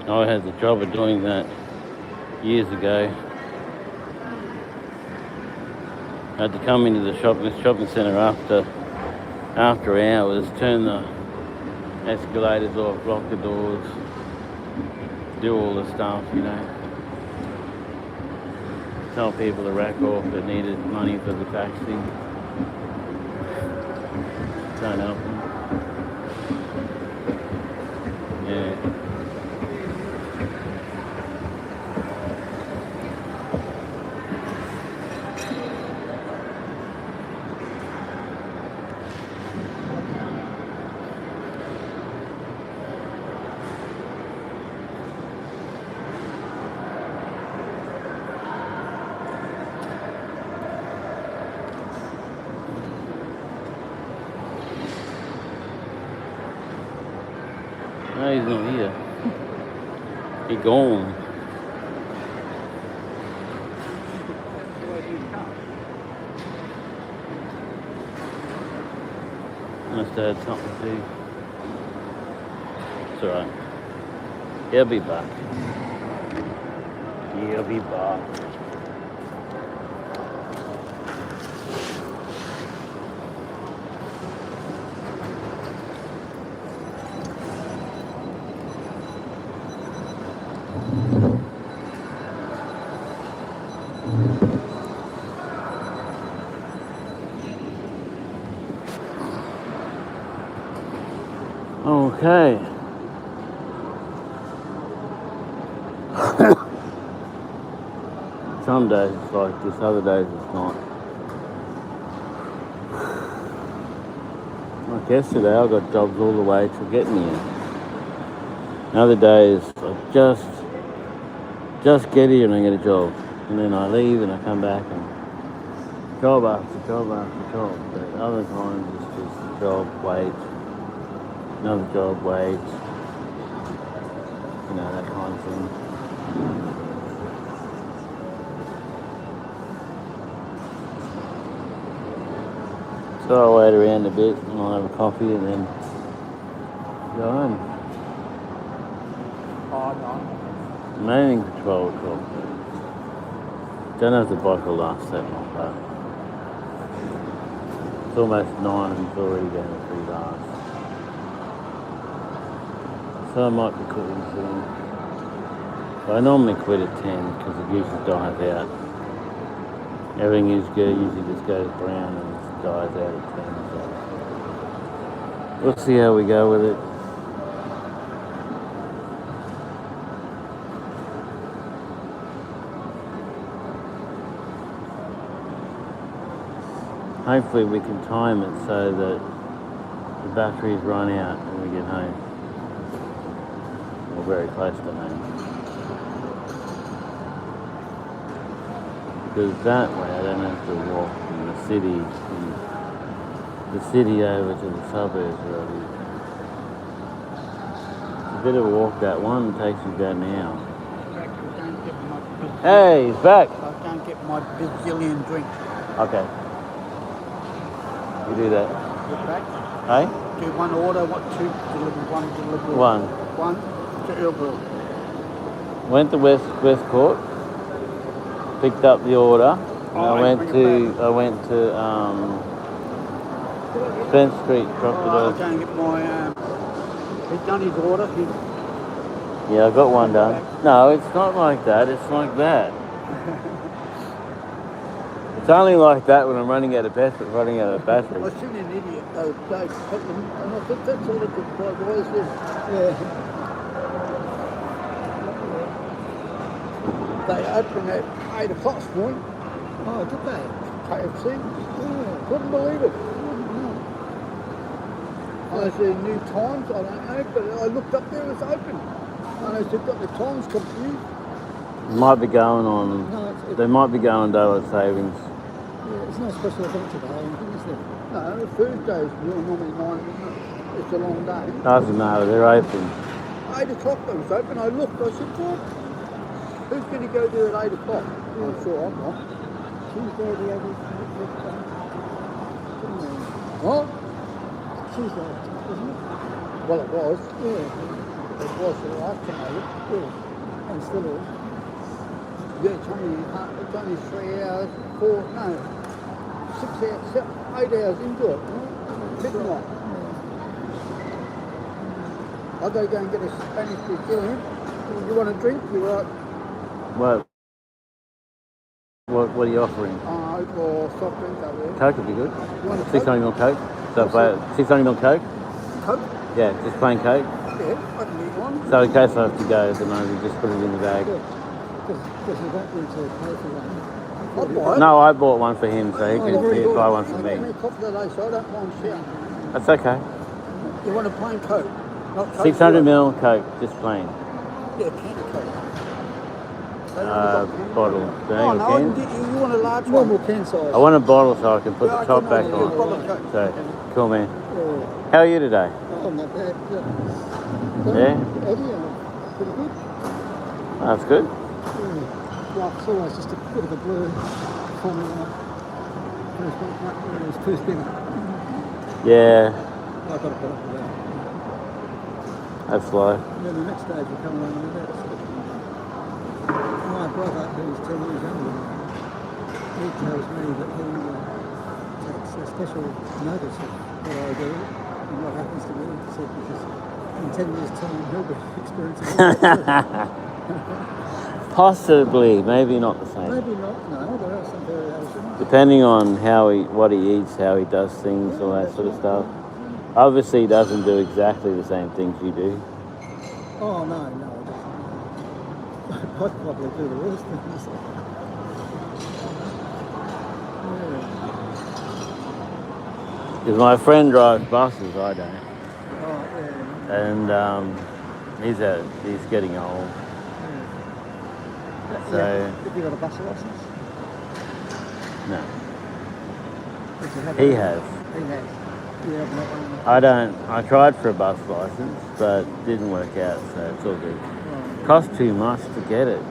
I had the job of doing that years ago. I had to come into the shopping centre after hours, turn the escalators off, lock the doors, do all the stuff, you know. Tell people to rack off that needed money for the taxi. Can't help them. Yeah. No, he's not here. He gone. Must have had something to do. It's alright. He'll be back. He'll be back. Okay. Some days it's like this, other days it's not. Like yesterday I got jobs all the way to get me in. Other days I just get here and I get a job. And then I leave and I come back and job after job after job. But other times it's just job, wait, another job, wait, you know, that kind of thing. So I'll wait around a bit and I'll have a coffee and then going. Oh, no. I'm aiming for 12 o'clock. Don't know if the bike will last that long, but it's almost 9 and it's already down to 3 bars. So I might be quitting soon. But I normally quit at 10 because it usually dies out. Everything usually just goes brown and it dies out at 10. So we'll see how we go with it. Hopefully we can time it so that the batteries run out when we get home. We're very close to home. Because that way I don't have to walk from the city over to the suburbs where I live. It's a bit of a walk, that one. It takes you about an hour. Hey, he's back. I can't get my bazillion drink. Okay. You do that. Get back. Hey? Do one order, what, 2 delivery, 1 delivery? One. 1 to Earlville. Went to West Court. Picked up the order. And I went to Spence Street, dropped it I'll off. go and get my, he's done his order. Yeah, I got one done. No, it's not like that. It's like that. It's only like that when I'm running out of battery. I seen an idiot though, Dave Putnam, and I thought that's all it could buy. Why is this? Yeah. They open at 8 o'clock this morning. Oh, did they? KFC. Couldn't believe it. I said new times, I don't know, but I looked up there, it was open. And I said, got the times confused. Might be going on. No, They might be going daylight savings. yeah, it's no special event today, I think, is it? No, Thursday's normally 9, isn't it? It's a long day. Doesn't matter. They're open. 8 o'clock it was open. I looked, I said, what? Who's going to go there at 8 o'clock? I'm sure I'm not. Tuesday, the 8th, What? Tuesday, isn't it? Well, it was. Yeah, It was the last time I looked. yeah, and still is. Yeah, it's only 3 hours, 6 hours, 8 hours into it. Midnight. I'll go and get a Spanish Brazilian. You want a drink? You're right. What are you offering? Coke or soft drink over there. Coke would be good. You want a 600 ml Coke. So 600 ml Coke? Coke? Yeah, just plain Coke. Yeah, I can eat one. So in case I have to go, then I just put it in the bag. Because you don't need to pay for one. I'll buy it. No, I bought one for him, so he can buy one for I give me me. a coffee today, so I don't mind shouting. That's okay. You want a plain Coke? Not Coke 600 Zero. ml Coke, just plain. Yeah, can Coke. Bottle. Oh, Don't no, you I can? can get you want a large Normal one? can size. I want a bottle so I can put Yeah, the I top can back have a on. bottle of Coke. So, cool man. Yeah. How are you today? Oh, not bad. Yeah? Eddie, pretty good. That's good. Yeah. Life's always just a bit of a blur for me when I first been. Yeah, I've got to put up with that. that's life. And then the next stage will come along with that. My brother, who's 10 years younger than me, he tells me that he takes a special notice of what I do and what happens to me. So because in 10 years' time, he'll be experiencing that. Possibly, maybe not the same. Maybe not, no, there are some variations. Depending on what he eats, how he does things, all that sort of stuff. Obviously, he doesn't do exactly the same things you do. Oh, no, it doesn't. I'd probably do the worst things. Because my friend drives buses, I don't. Oh, yeah. And he's getting old. So, Have you got a bus license? no. If you have He one- has. He has. You have not one. I don't. I tried for a bus license, but didn't work out, so it's all good. Oh, Cost too much to get it.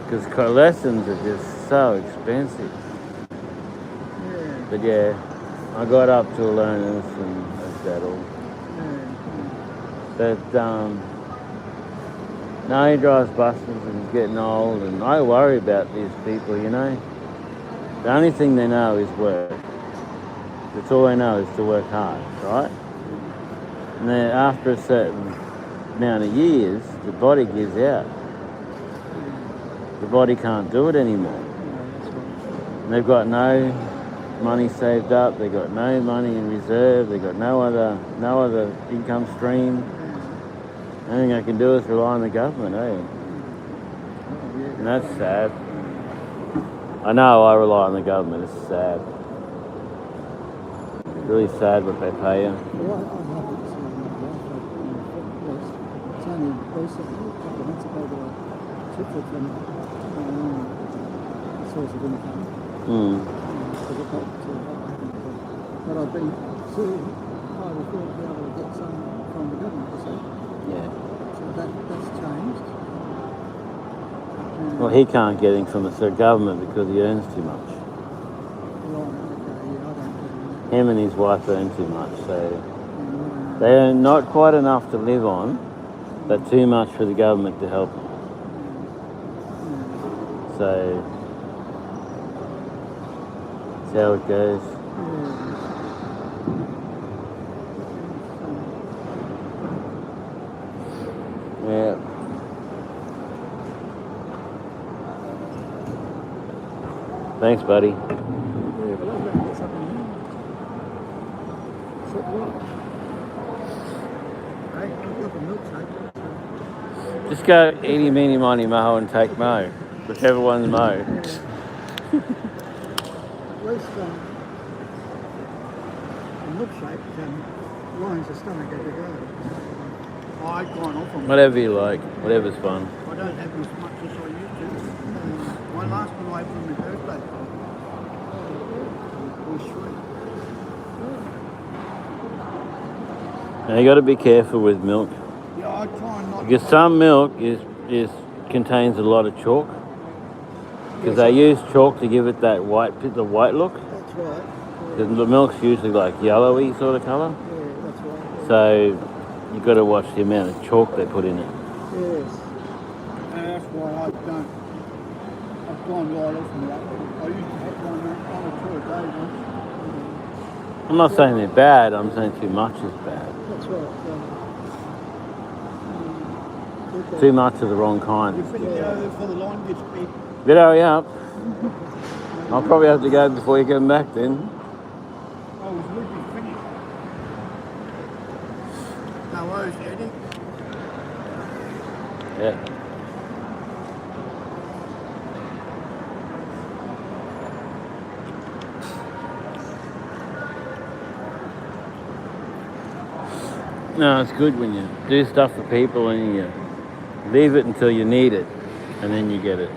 Because lessons are just so expensive. yeah. But yeah, I got up to learners and that's that all. Yeah. But no, he drives buses and he's getting old, and I worry about these people, you know. The only thing they know is work. That's all they know is to work hard, right? And then after a certain amount of years, the body gives out. The body can't do it anymore. And they've got no money saved up, they've got no money in reserve, they've got no other income stream. The only thing I can do is rely on the government, eh? And that's sad. I know I rely on the government, it's sad. Really sad what they pay you. Well, I haven't seen my wife. It's only recently, a couple of months ago, that I took it from my own source of income. Because it got to what happened. But I've been still, I would thought be able to get some from the government, you see. Yeah. So that's changed. Well, he can't get it from the government because he earns too much. Him and his wife earn too much, so they earn not quite enough to live on, but too much for the government to help them. So that's how it goes. Yeah. Thanks, buddy. Just go eeny, meeny, miny, moe and take Mo. Whichever one's Mo. At least in milkshake, lines of stomach as you go. I've gone off on Whatever you like. Whatever's fun. I don't have as much as I used to. My last one I had for my birthday was sweet. Now you got to be careful with milk. Yeah, I try not Because some milk contains a lot of chalk. Because they use chalk to give it that white look. That's right. Because the milk's usually like yellowy sort of colour. Yeah, that's right. So you've got to watch the amount of chalk they put in it. Yes. And that's why I've gone right off from that. I used to have one or two a day once. I'm not saying they're bad, I'm saying too much is bad. That's right. Too much of the wrong kind. You finna get over before the line gets big. Better hurry up. I'll probably have to go before you come back then. I was looking finished. No worries, Eddie. Yeah. No, it's good when you do stuff for people and you leave it until you need it, and then you get it.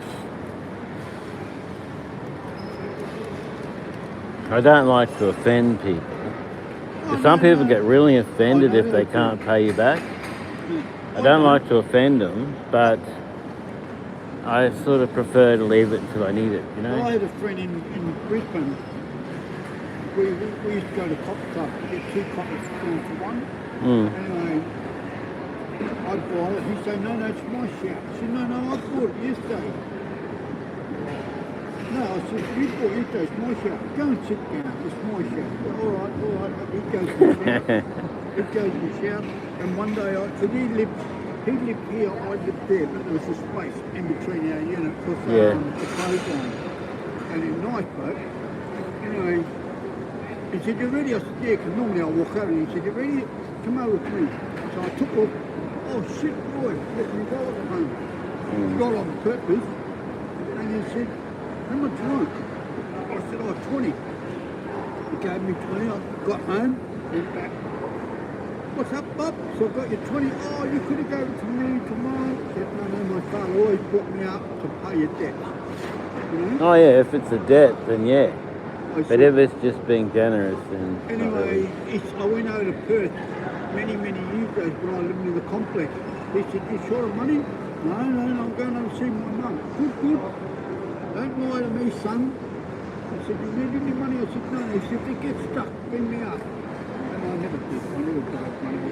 I don't like to offend people. Because some people get really offended if they can't pay you back. I don't like to offend them, but I sort of prefer to leave it until I need it, you know? Well, I had a friend in Brisbane. We used to go to Copper Club, get 2 coppers going for one. Anyway, I'd buy it. He'd say, no, it's my shout. I said, no, I bought it yesterday. No, I said, you bought it yesterday, it's my shout. Go and sit down, it's my shout. All right. It goes to the shout. It goes to the shout. And one day, because he lived here, I lived there, but there was a space in between our unit because the clothes on. And in night boat, anyway, he said, you ready? I said, yeah, because normally I'll walk over. And he said, you ready? Come over with me. So I took off. Oh shit, boy, let me go at home. Got on purpose. And he said, how much you want? I said, 20. He gave me 20. I got home, went back. What's up, Bob? So I got you 20. Oh, you could have given it to me tomorrow. I said, no, my father always brought me out to pay your debt. You know? Oh yeah, if it's a debt, then yeah. I But said, if it's just being generous, then... anyway, I went over to Perth many years ago when I lived in the complex. He said, you short of money? No, I'm going over to see my mum. Good. Don't lie to me, son. I said, you need any money? I said, no. He said, if you get stuck, bring me up. And I never did. I never got money.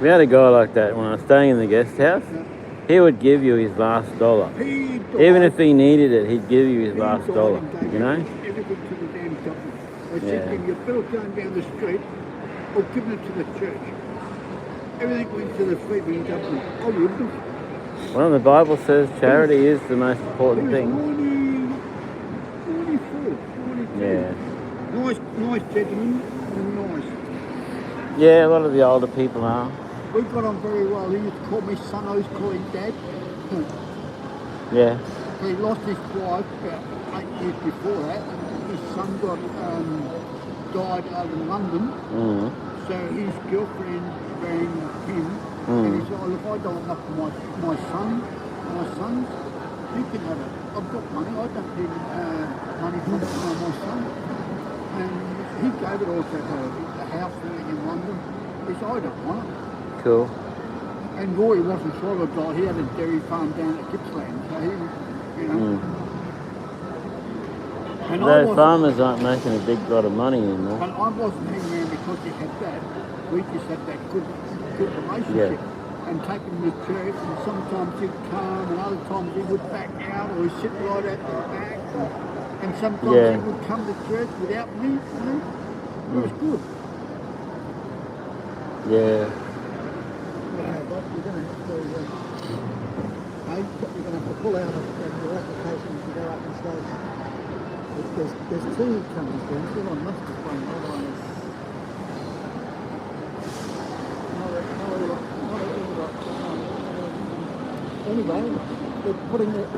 We had a guy like that when I was staying in the guest house. Yeah. He would give you his last dollar. He died. Even if he needed it, he'd give you his He last died dollar, and gave you know? everything to the damn government. They said Yeah. to him, your bill going down the street or giving it to the church. Everything went to the freedom government. I wouldn't. Well, the Bible says charity is the most He important was thing. 94, 92. Yeah. Nice gentleman, nice. Yeah, a lot of the older people are. We got on very well. He used to call me son, I always call him dad. Yeah. He lost his wife about 8 years before that. His son died over in London. Mm. So his girlfriend rang him and he said, oh, look, I don't want nothing for my sons. You can have it. I've got money. I don't need money for my son. And he gave it all to her, the house in London. He said, I don't want it. Cool. And Roy wasn't sure of it. He had a dairy farm down at Gippsland. So he, you know. And Those farmers aren't making a big lot of money anymore. But I wasn't hanging around because he had that. We just had that good relationship. And take him to church, and sometimes he'd come, and other times he would back out, or he'd sit right at the back. And sometimes he would come to church without me, you know. It was good. Yeah. But you're going to have to, you're going to have to pull out of your application to go up and say, there's two companies there. The one must be one. The other one is anyway, they're putting it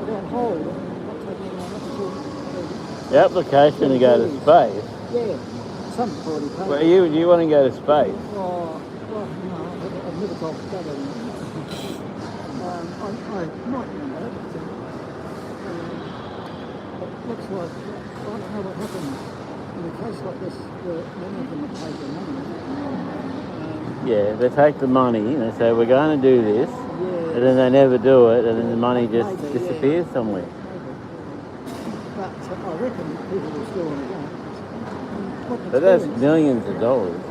on hold. Not taking it on up until The application to go to space. yeah, some already paid. Well, you want to go to space? Oh, well, no, I've never told the other one. I might know that, but it looks like, I don't know what happens in a case like this where many of them have paid their money. Yeah, they take the money and they say, we're going to do this, and then they never do it, and then the money just disappears somewhere. But I reckon people will still want to go. But that's millions of dollars. If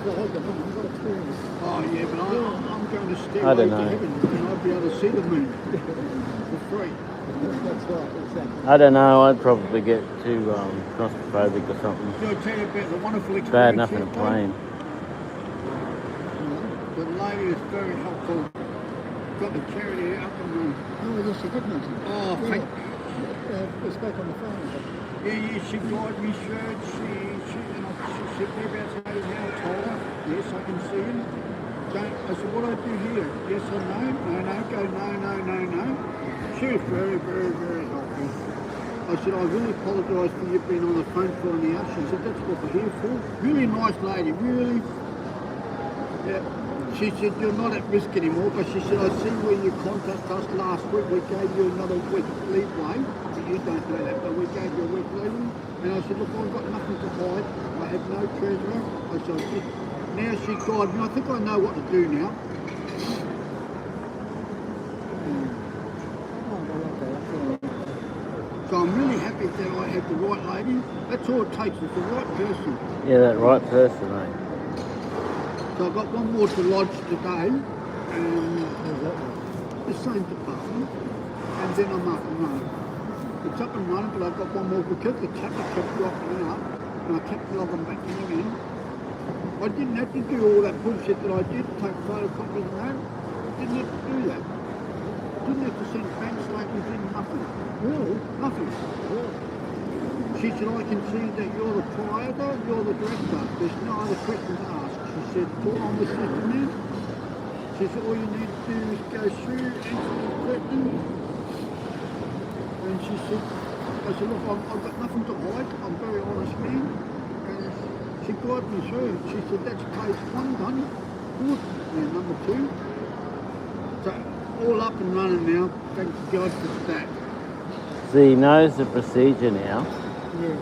they had the money, what experience? Oh yeah, but I'm going to stay I don't away to know. heaven, and I'll be able to see the moon for free. That's right, exactly. I don't know, I'd probably get too claustrophobic or something. Did I tell you about the wonderful experience? Bad enough in a yesterday? plane. The lady is very helpful. Got the charity up and running. Oh, yes, she did mention it. Oh, Yeah. thank We spoke on the phone. Yeah, she guided me through it. She said, whereabouts are you now? I told her, yes, I can see him. I said, what do I do here? Yes or no? No, go no. She was very, very, very helpful. I said, I really apologise for you being on the phone for an hour. She said, that's what we're here for. Really nice lady, really. Yeah. She said, you're not at risk anymore, but she said, I see where you contacted us last week. We gave you another week leeway. You don't know that, but we gave you a week leeway. And I said, look, I've got nothing to hide. I have no treasure. I said, now she guided me. I think I know what to do now. So I'm really happy that I have the right lady. That's all it takes, is the right person. Yeah, that right person, mate. So I've got one more to lodge today, and the same department, and then I'm up and running. It's up and running, but I've got one more because the traffic kept dropping out, and I kept logging back in again. I didn't have to do all that bullshit that I did, take photocopies and that. Didn't have to do that. Didn't have to send bank statements in, nothing. Really? Nothing. She said, I can see that you're the proprietor, you're the director. There's no other questions asked. She said, put on the system then. She said, all you need to do is go through, answer these questions. And she said, I said, look, I've got nothing to hide. I'm a very honest man. And she guided me through. She said, that's case one done. Good. And number two. So, all up and running now. Thank God for that. So he knows the procedure now,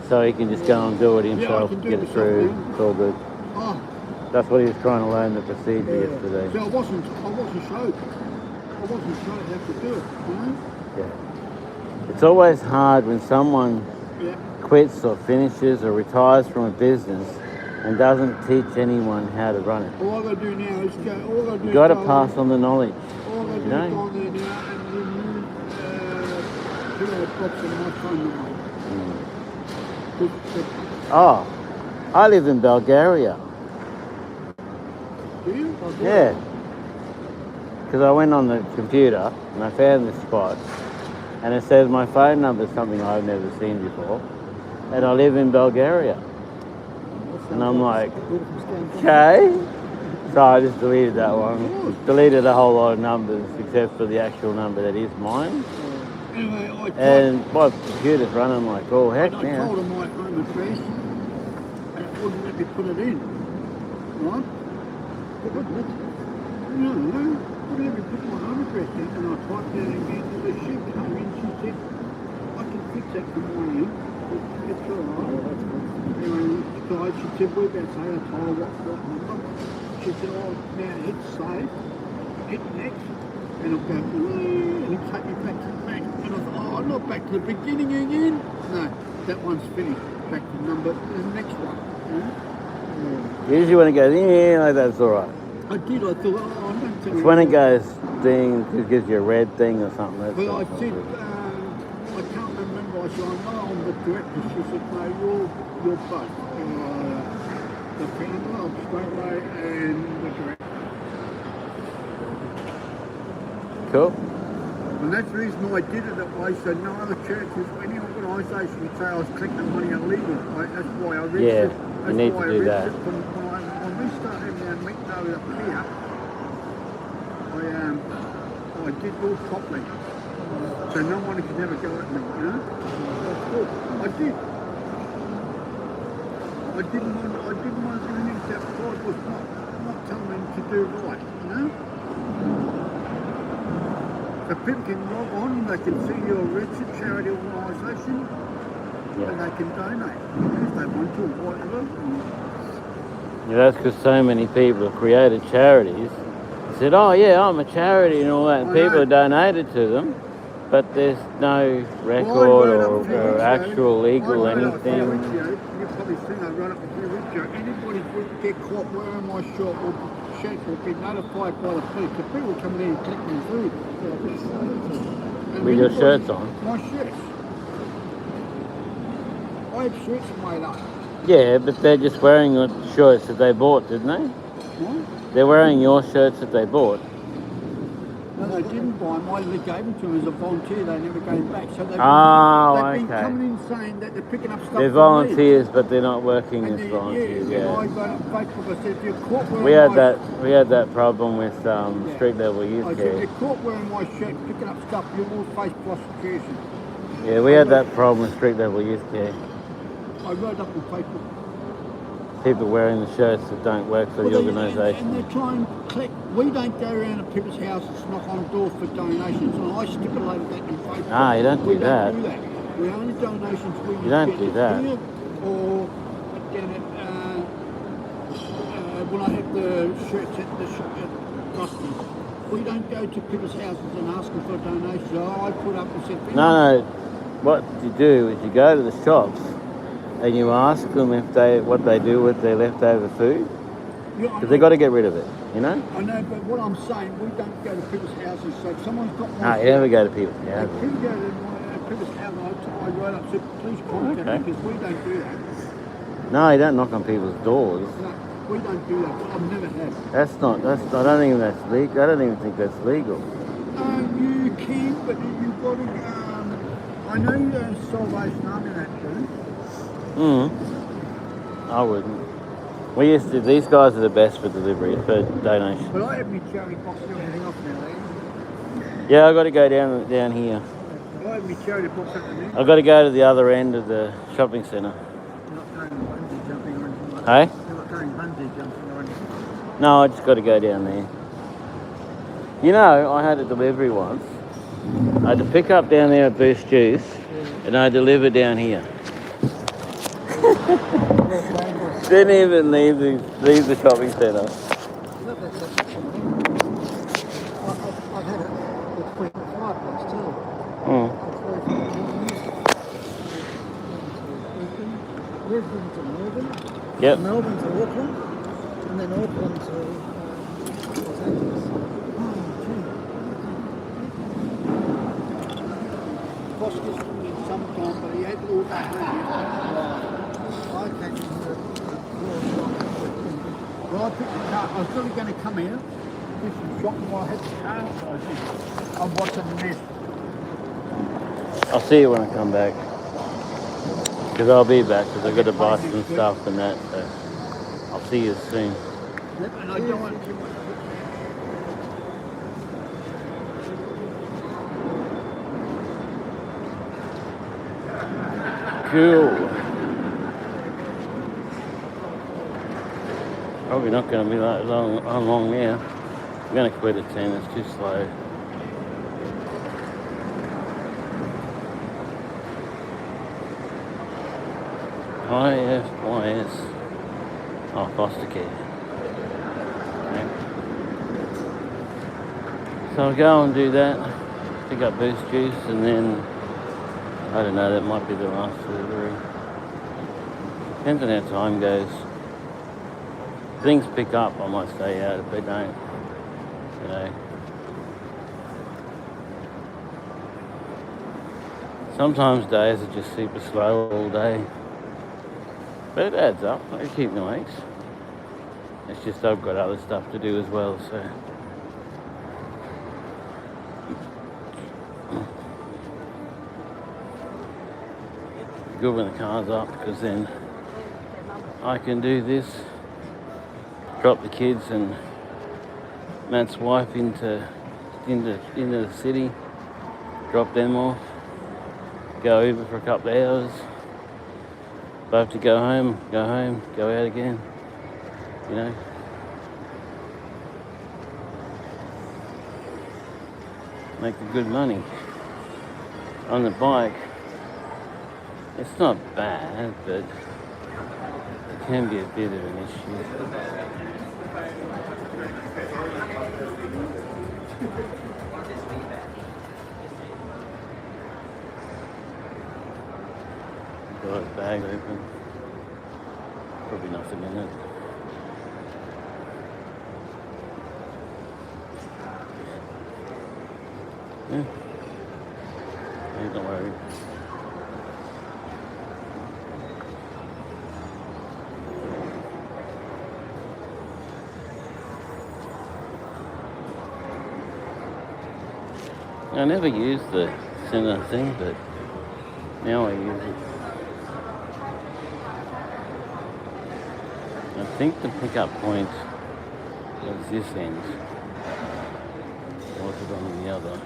so he can just go and do it himself, can do get it it through, myself, it's all good. Oh, That's what he was trying to learn, the procedure yesterday. so I wasn't showed. I wasn't showed how to do it, you know? Yeah. It's always hard when someone Yeah. quits or finishes or retires from a business and doesn't teach anyone how to run it. All I got to do now is go. All I got to do You is got to go pass on the knowledge. All I got to do You is know? go on there now and remove PO box and my phone number. Oh, I live in Bulgaria. Do you? Yeah. Because I went on the computer and I found this spot, and it says my phone number is something I've never seen before, and I live in Bulgaria. And I'm like, okay. So I just deleted that one. Deleted a whole lot of numbers except for the actual number that is mine. Anyway, And my computer's running like all heck I now. told her my home address and it wouldn't let me put it in. Right? It wouldn't let me. No, wouldn't let me put my home address in, and I typed it in again, and she came in, she said, I can fix that for my end. It's all right. Anyway, she said, we're about to say, I told her what number. She said, oh, now hit save, hit next, and I'll go, and it'll take me back to the back. And I thought, oh, not back to the beginning again. No, that one's finished. Back to the next one. Usually when it goes, yeah, like that's all right. I did, I thought, oh, I don't think It's when it goes thing, it gives you a red thing or something. That's Well, I not said, good. I can't remember, I said, I know I'm the director. She said, no, you're both. The founder of Straightway and the director. Cool. And that's the reason why I did it that way, so no other churches, any organisation would say I was collecting money illegal. That's why I registered. Yeah, you need to do that. When we started our meeting over up here, I did it all properly. So no one could never go at me, you know? That's good. I did. I didn't want to do anything that God was not telling them to do right, you know? So people can log on, they can see your registered charity organisation, and they can donate if they want to or whatever. Yeah, that's because so many people have created charities. Said, oh yeah, I'm a charity and all that, and people have donated to them, but there's no record or actual legal anything. You've probably seen I wrote up a few weeks ago. Anybody would get caught wearing my shirt will be notified by the police. The people coming in and collecting food. With your shirts on? My shirts. I have shirts made up. Yeah, but they're just wearing your shirts that they bought, didn't they? What? They're wearing your shirts that they bought. No, they didn't buy them. I gave them to them as a volunteer. They never came back. So they've been coming in saying that they're picking up stuff. They're volunteers, but they're not working as volunteers. Yeah. I got on Facebook. I said, if you're caught wearing we had that problem with street level youth I care. said, if you're caught wearing my shirt, picking up stuff, you will face prosecution. Yeah, we had that problem with street level youth care. I wrote up on Facebook. People wearing the shirts that don't work for the organisation. And they try and collect. We don't go around to people's houses, knock on doors for donations. And I stipulated that in Facebook. Ah, you don't do that. We don't do that. We only donations we You don't do that. Here or down at when I have the shirts at Dusty. We don't go to people's houses and ask them for donations. So I put up and said, No. What you do is you go to the shops and you ask them what they do with their leftover food, because they've got to get rid of it, you know? I know, but what I'm saying, we don't go to people's houses, so if someone's got one... No, you never go to people's houses. If you go to people's house, I wrote up, said, please contact me, because we don't do that. No, you don't knock on people's doors. No, we don't do that. I've never had. I don't even think that's legal. I don't even think that's legal. You can, but you've got to... I know you don't Salvation Army that too. I wouldn't. These guys are the best for delivery, for donations. But I have my charity box and everything else now, Yeah, I've got to go down here. I have my charity box at the minute. I've got to go to the other end of the shopping centre. You're not going bungee jumping or anything like Hey? that? You're not going bungee jumping or anything? No, I just got to go down there. You know, I had a delivery once. I had to pick up down there at Boost Juice, and I delivered down here. Didn't even leave the shopping centre. I've had it with frequent fireplace too. Brisbane to Melbourne. Yep. Melbourne to Auckland, and then Auckland to Los Angeles. Cost us some time, but he had all that money. I came in the Well, I took the car. I was really going to come here, do some shopping while I had the car. So I said, I'm watching this. I'll see you when I come back. Because I'll be back because I've got to buy some stuff and that. So I'll see you soon. And I don't want too much. Cool. Probably not going to be that long now. I'm going to quit at 10. It's too slow. YS. Oh, foster care. Okay. So I'll go and do that. Pick up Boost Juice and then, I don't know, that might be the last delivery. Depends on how time goes. If things pick up, I might stay out. If they don't, you know. Sometimes days are just super slow all day. But it adds up. I keep my legs. It's just I've got other stuff to do as well, so. Good when the car's up because then I can do this. Drop the kids and Matt's wife into the city. Drop them off. Go Uber for a couple of hours. If I have to go home, go out again, you know. Make the good money. On the bike, it's not bad, but it can be a bit of an issue. Got his bag open. Probably nothing in it. Yeah. Hey, don't worry. I never used the center thing, but now I use it. I think the pickup point was this end. Or was it on the other?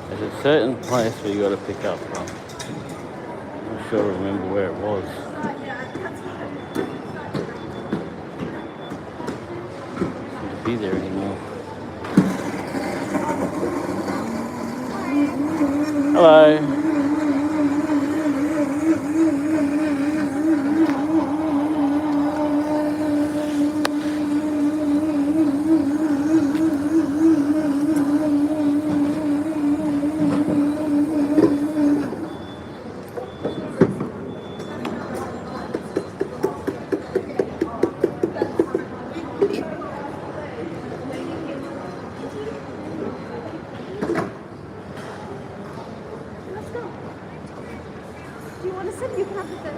There's a certain place where you got to pick up from. I'm not sure I remember where it was. Doesn't seem to be there anymore. Hello. Do you want to sit? You can have the fish.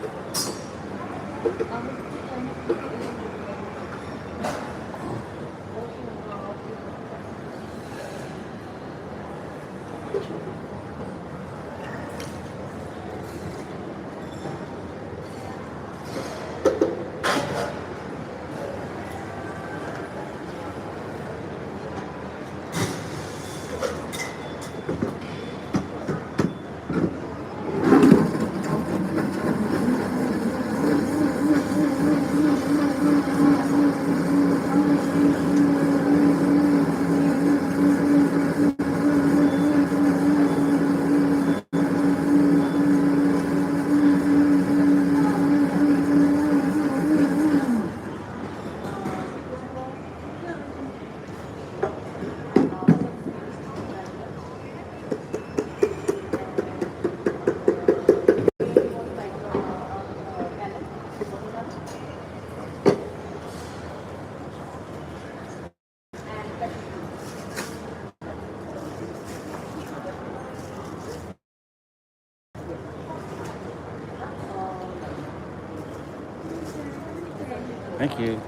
Thank you.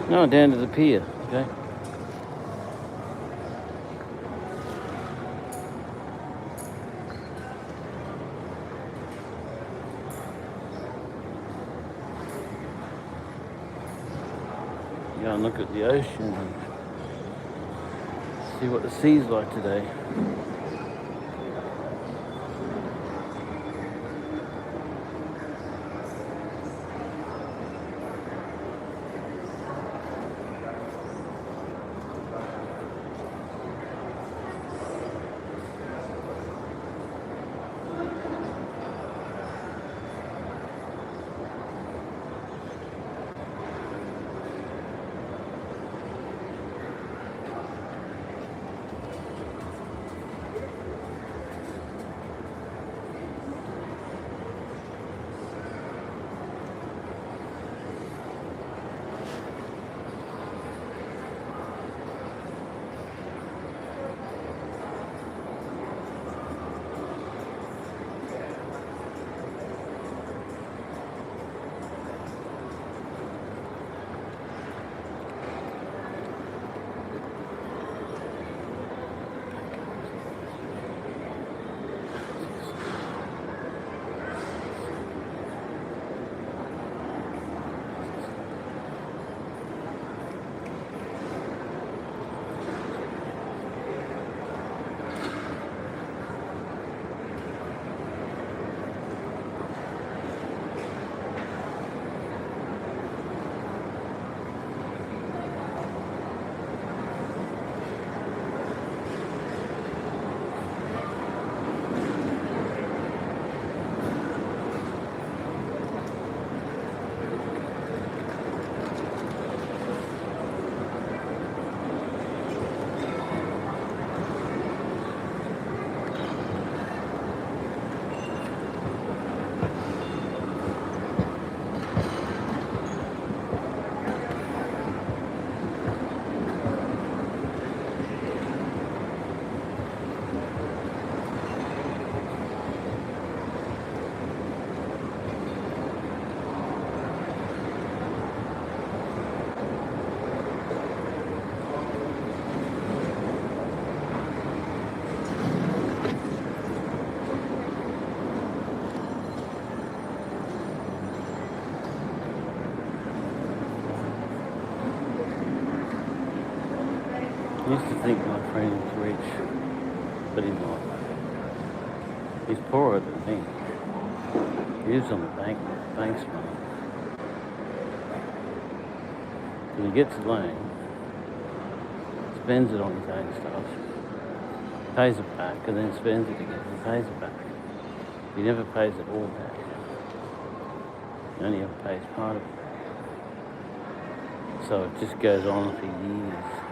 No, down to the pier, okay? Go and look at the ocean and see what the sea's like today. I used to think my friend was rich, but he's not. He's poorer than me. He lives on the bank's money. So he gets a loan, spends it on his own stuff, pays it back, and then spends it again and pays it back. He never pays it all back. He only ever pays part of it. So it just goes on for years.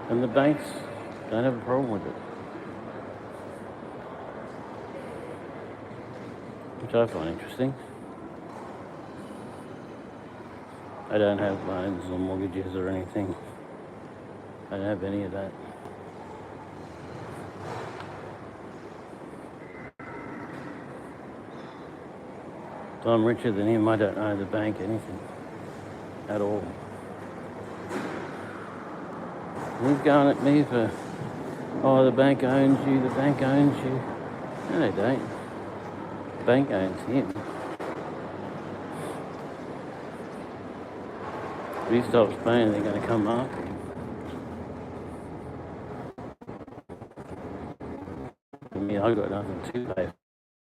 And the banks don't have a problem with it. Which I find interesting. I don't have loans or mortgages or anything. I don't have any of that. So I'm richer than him. I don't owe the bank anything at all. He's going at me for, oh, the bank owns you, the bank owns you. No, they don't. The bank owns him. If he stops paying, they're going to come after him. I mean, I've got nothing to pay.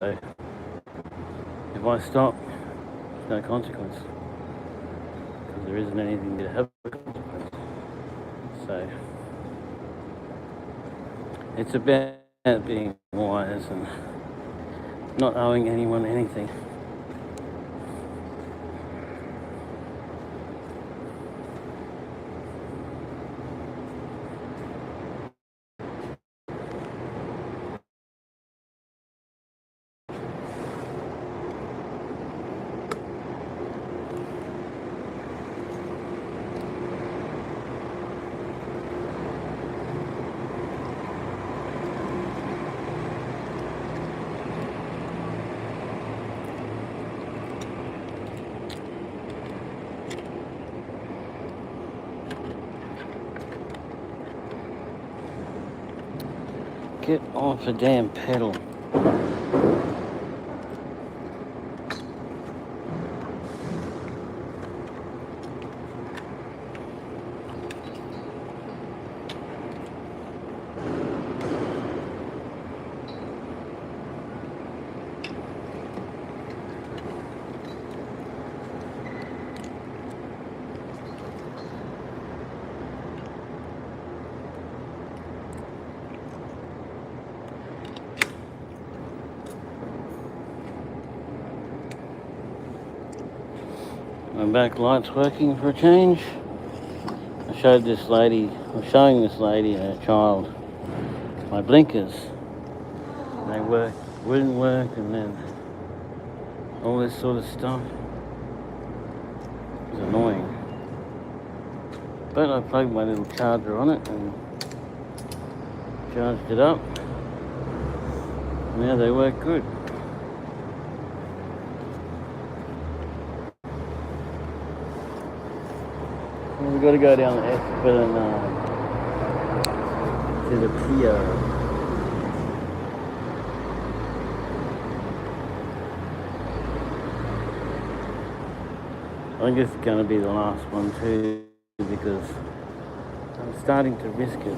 So if I stop, there's no consequence. Because there isn't anything to have a consequence. So it's about being wise and not owing anyone anything. Get off the damn pedal. My back light's working for a change. I showed this lady, I'm showing this lady and her child my blinkers. They wouldn't work, and then all this sort of stuff. It was annoying. But I plugged my little charger on it and charged it up. Now they work good. We've got to go down the Esplanade to the pier. I think it's going to be the last one too, because I'm starting to risk it.